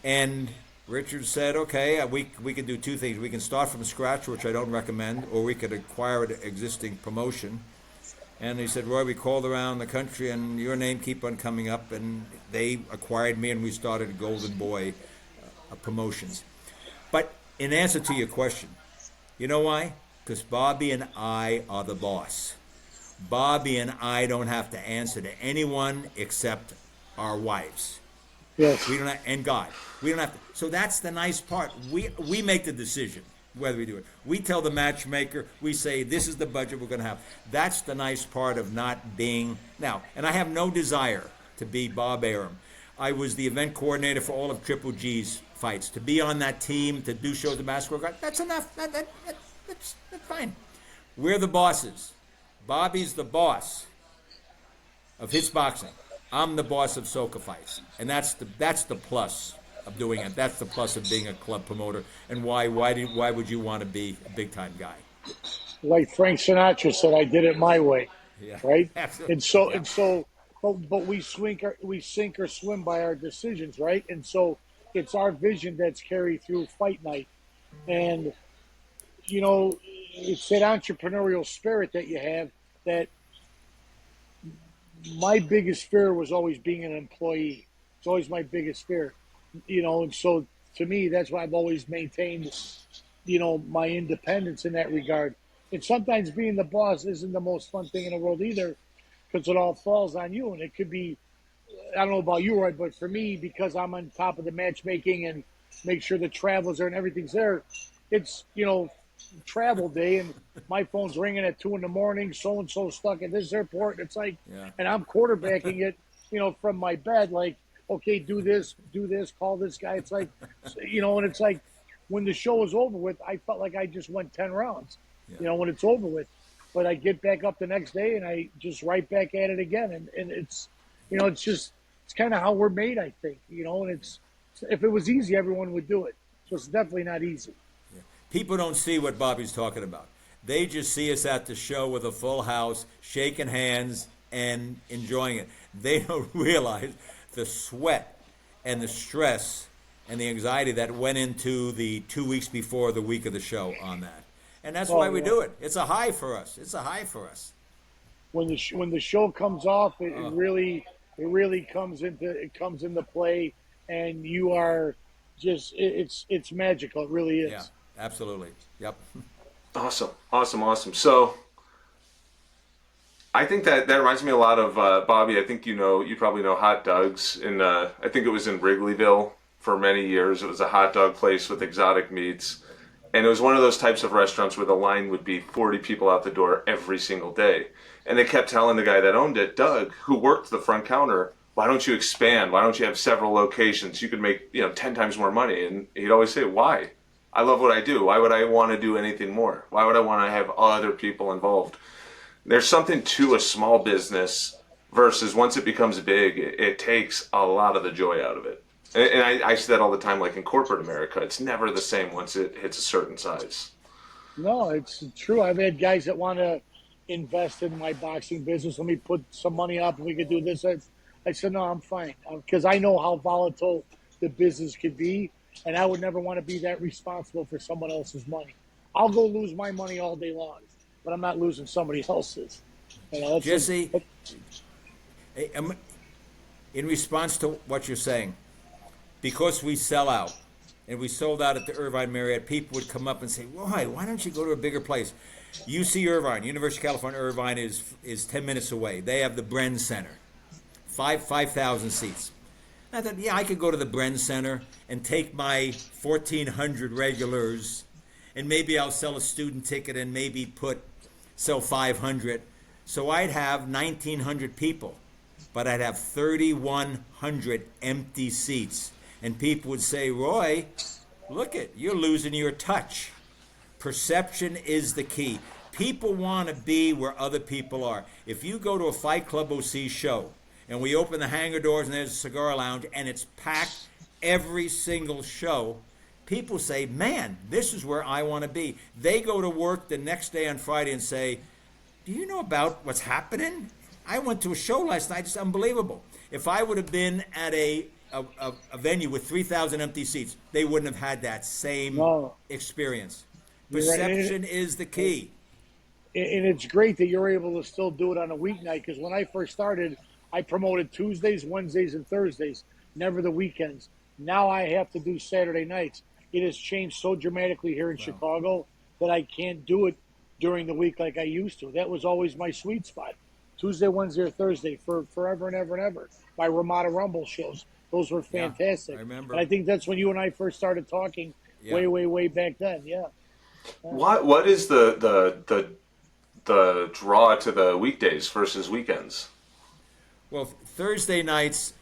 And Richard said, okay, we can do two things. We can start from scratch, which I don't recommend, or we could acquire an existing promotion. And he said, Roy, we called around the country, and your name keep on coming up. And they acquired me, and we started Golden Boy Promotions. But in answer to your question, you know why? Because Bobby and I are the boss. Bobby and I don't have to answer to anyone except our wives. yes, We don't have, and God. We don't have to. So that's the nice part. We make the decision whether we do it. We tell the matchmaker. We say this is the budget we're going to have. That's the nice part of not being now. And I have no desire to be Bob Arum. I was the event coordinator for all of Triple G's fights. To be on that team, to do shows at Basketball Guard, that's enough. That's fine. We're the bosses. Bobby's the boss of Hitz Boxing. I'm the boss of Soca Fights. And that's the plus of doing it. That's the plus of being a club promoter. And why would you want to be a big-time guy? like Frank Sinatra said, I did it my way, Yeah, right? absolutely. And so, but we sink or swim by our decisions, right? And so it's our vision that's carried through fight night, and it's that entrepreneurial spirit that you have. That my biggest fear was always being an employee. It's always my biggest fear, and so to me, that's why I've always maintained, my independence in that regard. And sometimes being the boss isn't the most fun thing in the world either, because it all falls on you. And it could be, I don't know about you, Roy, but for me, because I'm on top of the matchmaking and make sure the travelers are and everything's there, it's, travel day, and my phone's ringing at 2 a.m. So and so stuck at this airport. And it's like, Yeah. and I'm quarterbacking it, from my bed, like, okay, do this, call this guy. It's like, and it's like when the show was over with, I felt like I just went 10 rounds, Yeah. when it's over with. But I get back up the next day and I just right back at it again. And it's, it's kind of how we're made, I think, and it's, if it was easy, everyone would do it. So it's definitely not easy. People don't see what Bobby's talking about. They just see us at the show with a full house, shaking hands and enjoying it. They don't realize the sweat and the stress and the anxiety that went into the 2 weeks before the week of the show on that. And that's why we do it. It's a high for us. It's a high for us. When the show comes off, it really comes into play, and you are just it's magical. It really is. Yeah, absolutely. Yep. Awesome. So I think that reminds me a lot of Bobby. I think you probably know Hot Doug's I think it was in Wrigleyville for many years. It was a hot dog place with exotic meats. And it was one of those types of restaurants where the line would be 40 people out the door every single day. And they kept telling the guy that owned it, Doug, who worked the front counter, why don't you expand? Why don't you have several locations? You could make 10 times more money. And he'd always say, why? I love what I do. Why would I want to do anything more? Why would I want to have other people involved? There's something to a small business versus once it becomes big, it takes a lot of the joy out of it. And I see that all the time, like in corporate America. It's never the same once it hits a certain size. No, it's true. I've had guys that want to invest in my boxing business. Let me put some money up and we could do this. I said, no, I'm fine. Because I know how volatile the business could be. and I would never want to be that responsible for someone else's money. I'll go lose my money all day long, but I'm not losing somebody else's. Jesse, in response to what you're saying, because we sell out, and we sold out at the Irvine Marriott, people would come up and say, Roy, why don't you go to a bigger place? UC Irvine, University of California, Irvine is 10 minutes away. They have the Bren Center, 5,000 seats. I thought, yeah, I could go to the Bren Center and take my 1,400 regulars, and maybe I'll sell a student ticket and maybe sell 500. So I'd have 1,900 people, but I'd have 3,100 empty seats. And people would say, Roy, you're losing your touch. Perception is the key. People want to be where other people are. If you go to a Fight Club OC show, and we open the hangar doors and there's a cigar lounge, and it's packed every single show, people say, man, this is where I want to be. They go to work the next day on Friday and say, do you know about what's happening? I went to a show last night. It's unbelievable. If I would have been at a venue with 3,000 empty seats, they wouldn't have had that same experience. Perception is the key. And it's great that you're able to still do it on a weeknight, because when I first started, I promoted Tuesdays, Wednesdays, and Thursdays, never the weekends. Now I have to do Saturday nights. It has changed so dramatically here in Chicago that I can't do it during the week like I used to. That was always my sweet spot. Tuesday, Wednesday, or Thursday for forever and ever and ever. My Ramada Rumble shows. Those were fantastic. Yeah, I remember. And I think that's when you and I first started talking way back then. Yeah. What is the draw to the weekdays versus weekends? Well, Thursday nights,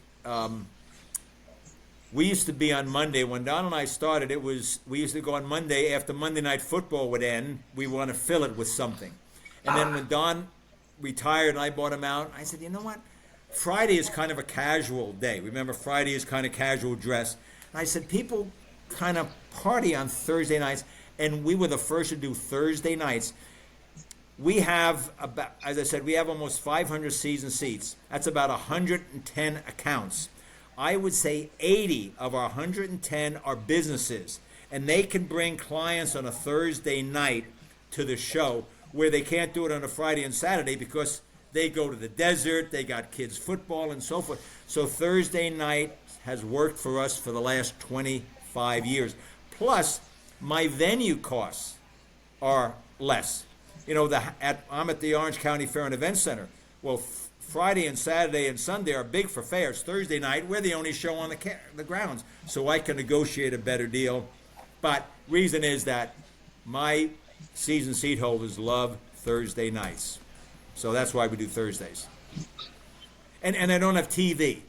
we used to be on Monday. When Don and I started, we used to go on Monday after Monday Night Football would end. We want to fill it with something. And then when Don retired and I bought him out, I said, you know what? Friday is kind of a casual day. Remember, Friday is kind of casual dress. And I said, people kind of party on Thursday nights, and we were the first to do Thursday nights. We have about, as I said, we have almost 500 season seats. That's about 110 accounts. I would say 80 of our 110 are businesses, and they can bring clients on a Thursday night to the show where they can't do it on a Friday and Saturday because they go to the desert, they got kids football and so forth. So Thursday night has worked for us for the last 25 years. Plus, my venue costs are less. You know, I'm at the Orange County Fair and Event Center. Well, Friday and Saturday and Sunday are big for fairs. Thursday night, we're the only show on the grounds, so I can negotiate a better deal. But reason is that my season seat holders love Thursday nights. So that's why we do Thursdays. And I don't have TV.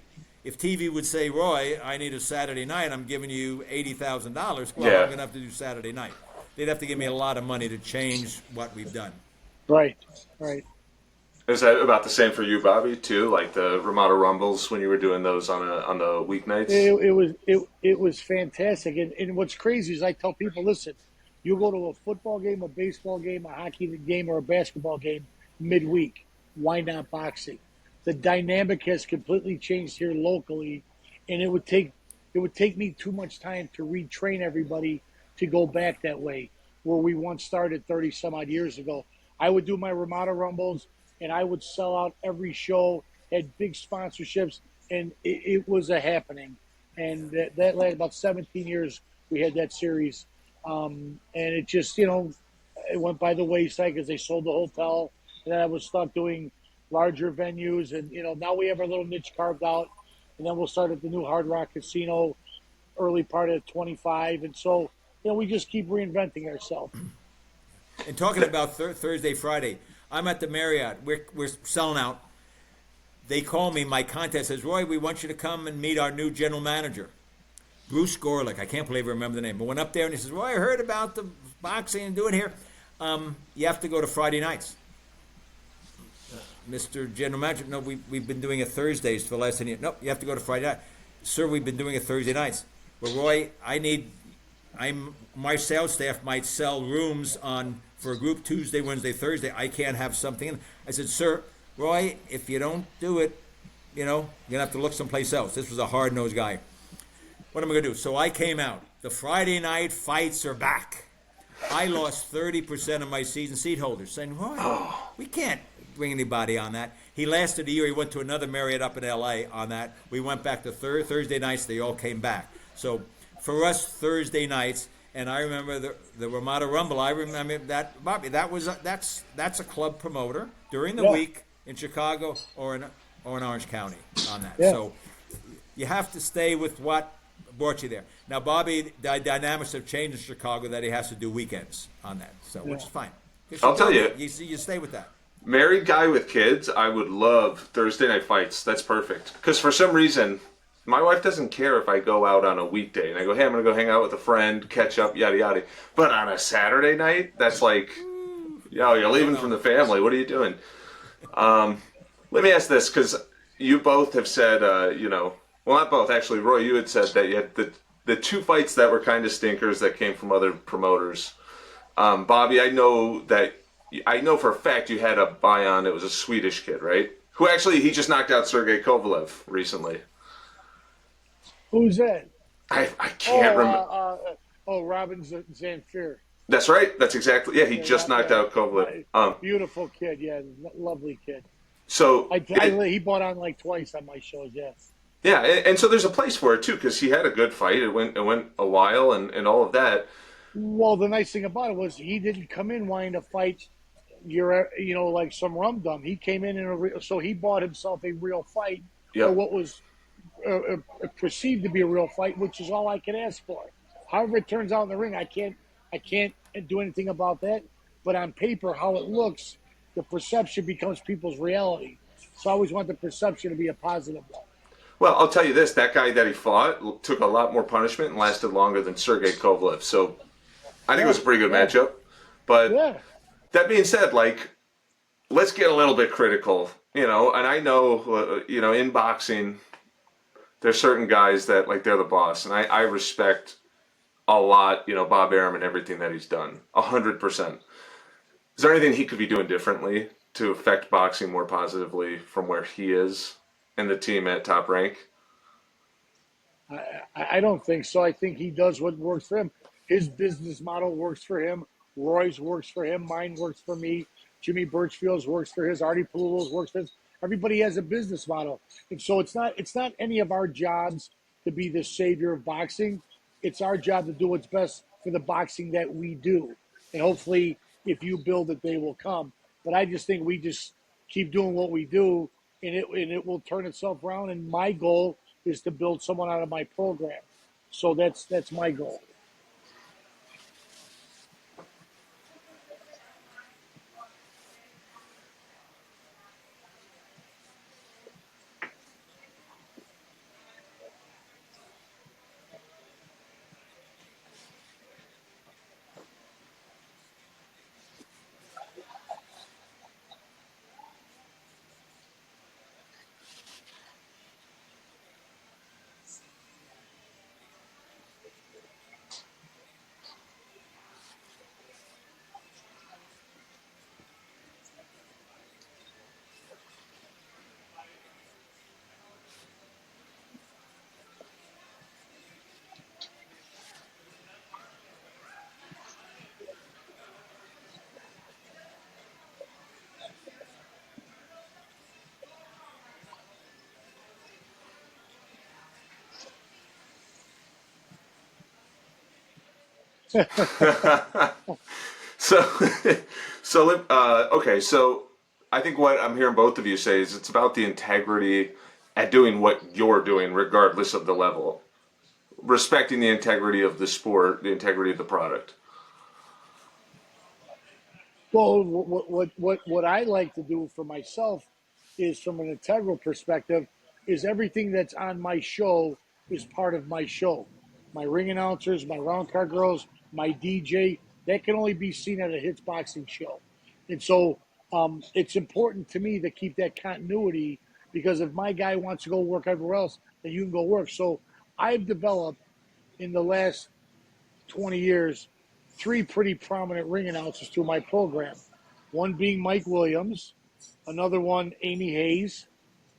If TV would say, Roy, I need a Saturday night, I'm giving you $80,000, well, I'm going to have to do Saturday night. They'd have to give me a lot of money to change what we've done. Right. Is that about the same for you, Bobby, too? Like the Ramada Rumbles when you were doing those on the weeknights? It was fantastic. And what's crazy is I tell people, listen, you go to a football game, a baseball game, a hockey game, or a basketball game midweek. Why not boxing? The dynamic has completely changed here locally, and it would take me too much time to retrain everybody to go back that way, where we once started 30 some odd years ago. I would do my Ramada Rumbles, and I would sell out every show, had big sponsorships, and it was a happening. And that lasted about 17 years. We had that series, and it just, it went by the wayside because they sold the hotel, and then I was stuck doing larger venues, and now we have our little niche carved out, and then we'll start at the new Hard Rock Casino early part of 25, and so we just keep reinventing ourselves. And talking about Thursday, Friday, I'm at the Marriott. We're selling out. They call me. My contact says, Roy, we want you to come and meet our new general manager, Bruce Gorlick. I can't believe I remember the name. But went up there and he says, Roy, I heard about the boxing and doing here. You have to go to Friday nights. Mr. General Manager, no, we've been doing it Thursdays for the last 10 years. No, you have to go to Friday night. Sir, we've been doing it Thursday nights. Well, Roy, my sales staff might sell rooms for a group Tuesday, Wednesday, Thursday. I can't have something. I said, sir, Roy, if you don't do it, you're going to have to look someplace else. This was a hard-nosed guy. What am I going to do? So I came out. the Friday night fights are back. I lost 30% of my season seat holders, saying, "Roy, we can't bring anybody on that." He lasted a year. He went to another Marriott up in L.A. on that. We went back to Thursday nights. They all came back. So for us, Thursday nights, and I remember the Ramada Rumble. I remember that, Bobby. That's a club promoter during the week in Chicago or in Orange County on that. Yeah. So you have to stay with what brought you there. Now, Bobby, the dynamics have changed in Chicago that he has to do weekends on that, so which is fine. I'll tell you. You stay with that. Married guy with kids, I would love Thursday night fights. That's perfect. Because for some reason, my wife doesn't care if I go out on a weekday and I go, hey, I'm going to go hang out with a friend, catch up, yada, yada. But on a Saturday night, that's like, yo, you're leaving from the family. What are you doing? Let me ask this, because you both have said, well, not both, actually. Roy, you had said that you had the two fights that were kind of stinkers that came from other promoters. Bobby, I know for a fact you had a buy on. It was a Swedish kid, right? Who actually, he just knocked out Sergey Kovalev recently. Who's that? I can't remember. Robin Zanfir. That's right. That's exactly. Yeah, he just knocked out Kovalev. Beautiful kid. Yeah, lovely kid. So he bought on like twice on my shows. Yes. Yeah, and so there's a place for it too, because he had a good fight. It went a while and all of that. Well, the nice thing about it was he didn't come in wanting to fight like some rum dum. He came in so he bought himself a real fight, or what was perceived to be a real fight, which is all I can ask for. However it turns out in the ring, I can't do anything about that. But on paper, how it looks, the perception becomes people's reality. So I always want the perception to be a positive one. Well, I'll tell you this: that guy that he fought took a lot more punishment and lasted longer than Sergey Kovalev. So I think it was a pretty good matchup. But that being said, like, let's get a little bit critical, And I know, in boxing, there's certain guys that, like, they're the boss, and I respect a lot, Bob Arum and everything that he's done, 100%. Is there anything he could be doing differently to affect boxing more positively from where he is and the team at Top Rank? I don't think so. I think he does what works for him. His business model works for him. Roy's works for him. Mine works for me. Jimmy Birchfield's works for his. Artie Palulo's works for his. Everybody has a business model. And so it's not any of our jobs to be the savior of boxing. It's our job to do what's best for the boxing that we do. And hopefully, if you build it, they will come. But I just think we just keep doing what we do, and it will turn itself around. And my goal is to build someone out of my program. So that's my goal. Okay, so I think what I'm hearing both of you say is it's about the integrity at doing what you're doing, regardless of the level. Respecting the integrity of the sport, the integrity of the product. Well, what I like to do for myself is, from an integral perspective, is everything that's on my show is part of my show. My ring announcers, my round card girls, my DJ, that can only be seen at a Hitz boxing show. And so it's important to me to keep that continuity, because if my guy wants to go work everywhere else, then you can go work. So I've developed in the last 20 years 3 pretty prominent ring announcers through my program. One being Mike Williams, another one Amy Hayes,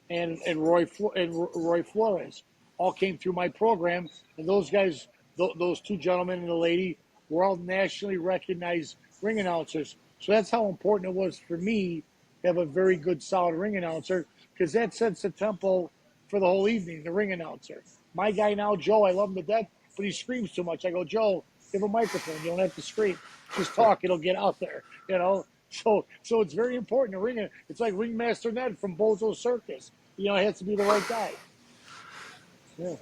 and Roy Flores. All came through my program, and those guys those two gentlemen and the lady were all nationally recognized ring announcers. So that's how important it was for me to have a very good, solid ring announcer, because that sets the tempo for the whole evening, the ring announcer. My guy now, Joe, I love him to death, but he screams too much. I go, Joe, give a microphone. You don't have to scream. Just talk. It'll get out there, you know. So it's very important to ring it. It's like Ringmaster Ned from Bozo Circus. You know, it has to be the right guy. Yeah.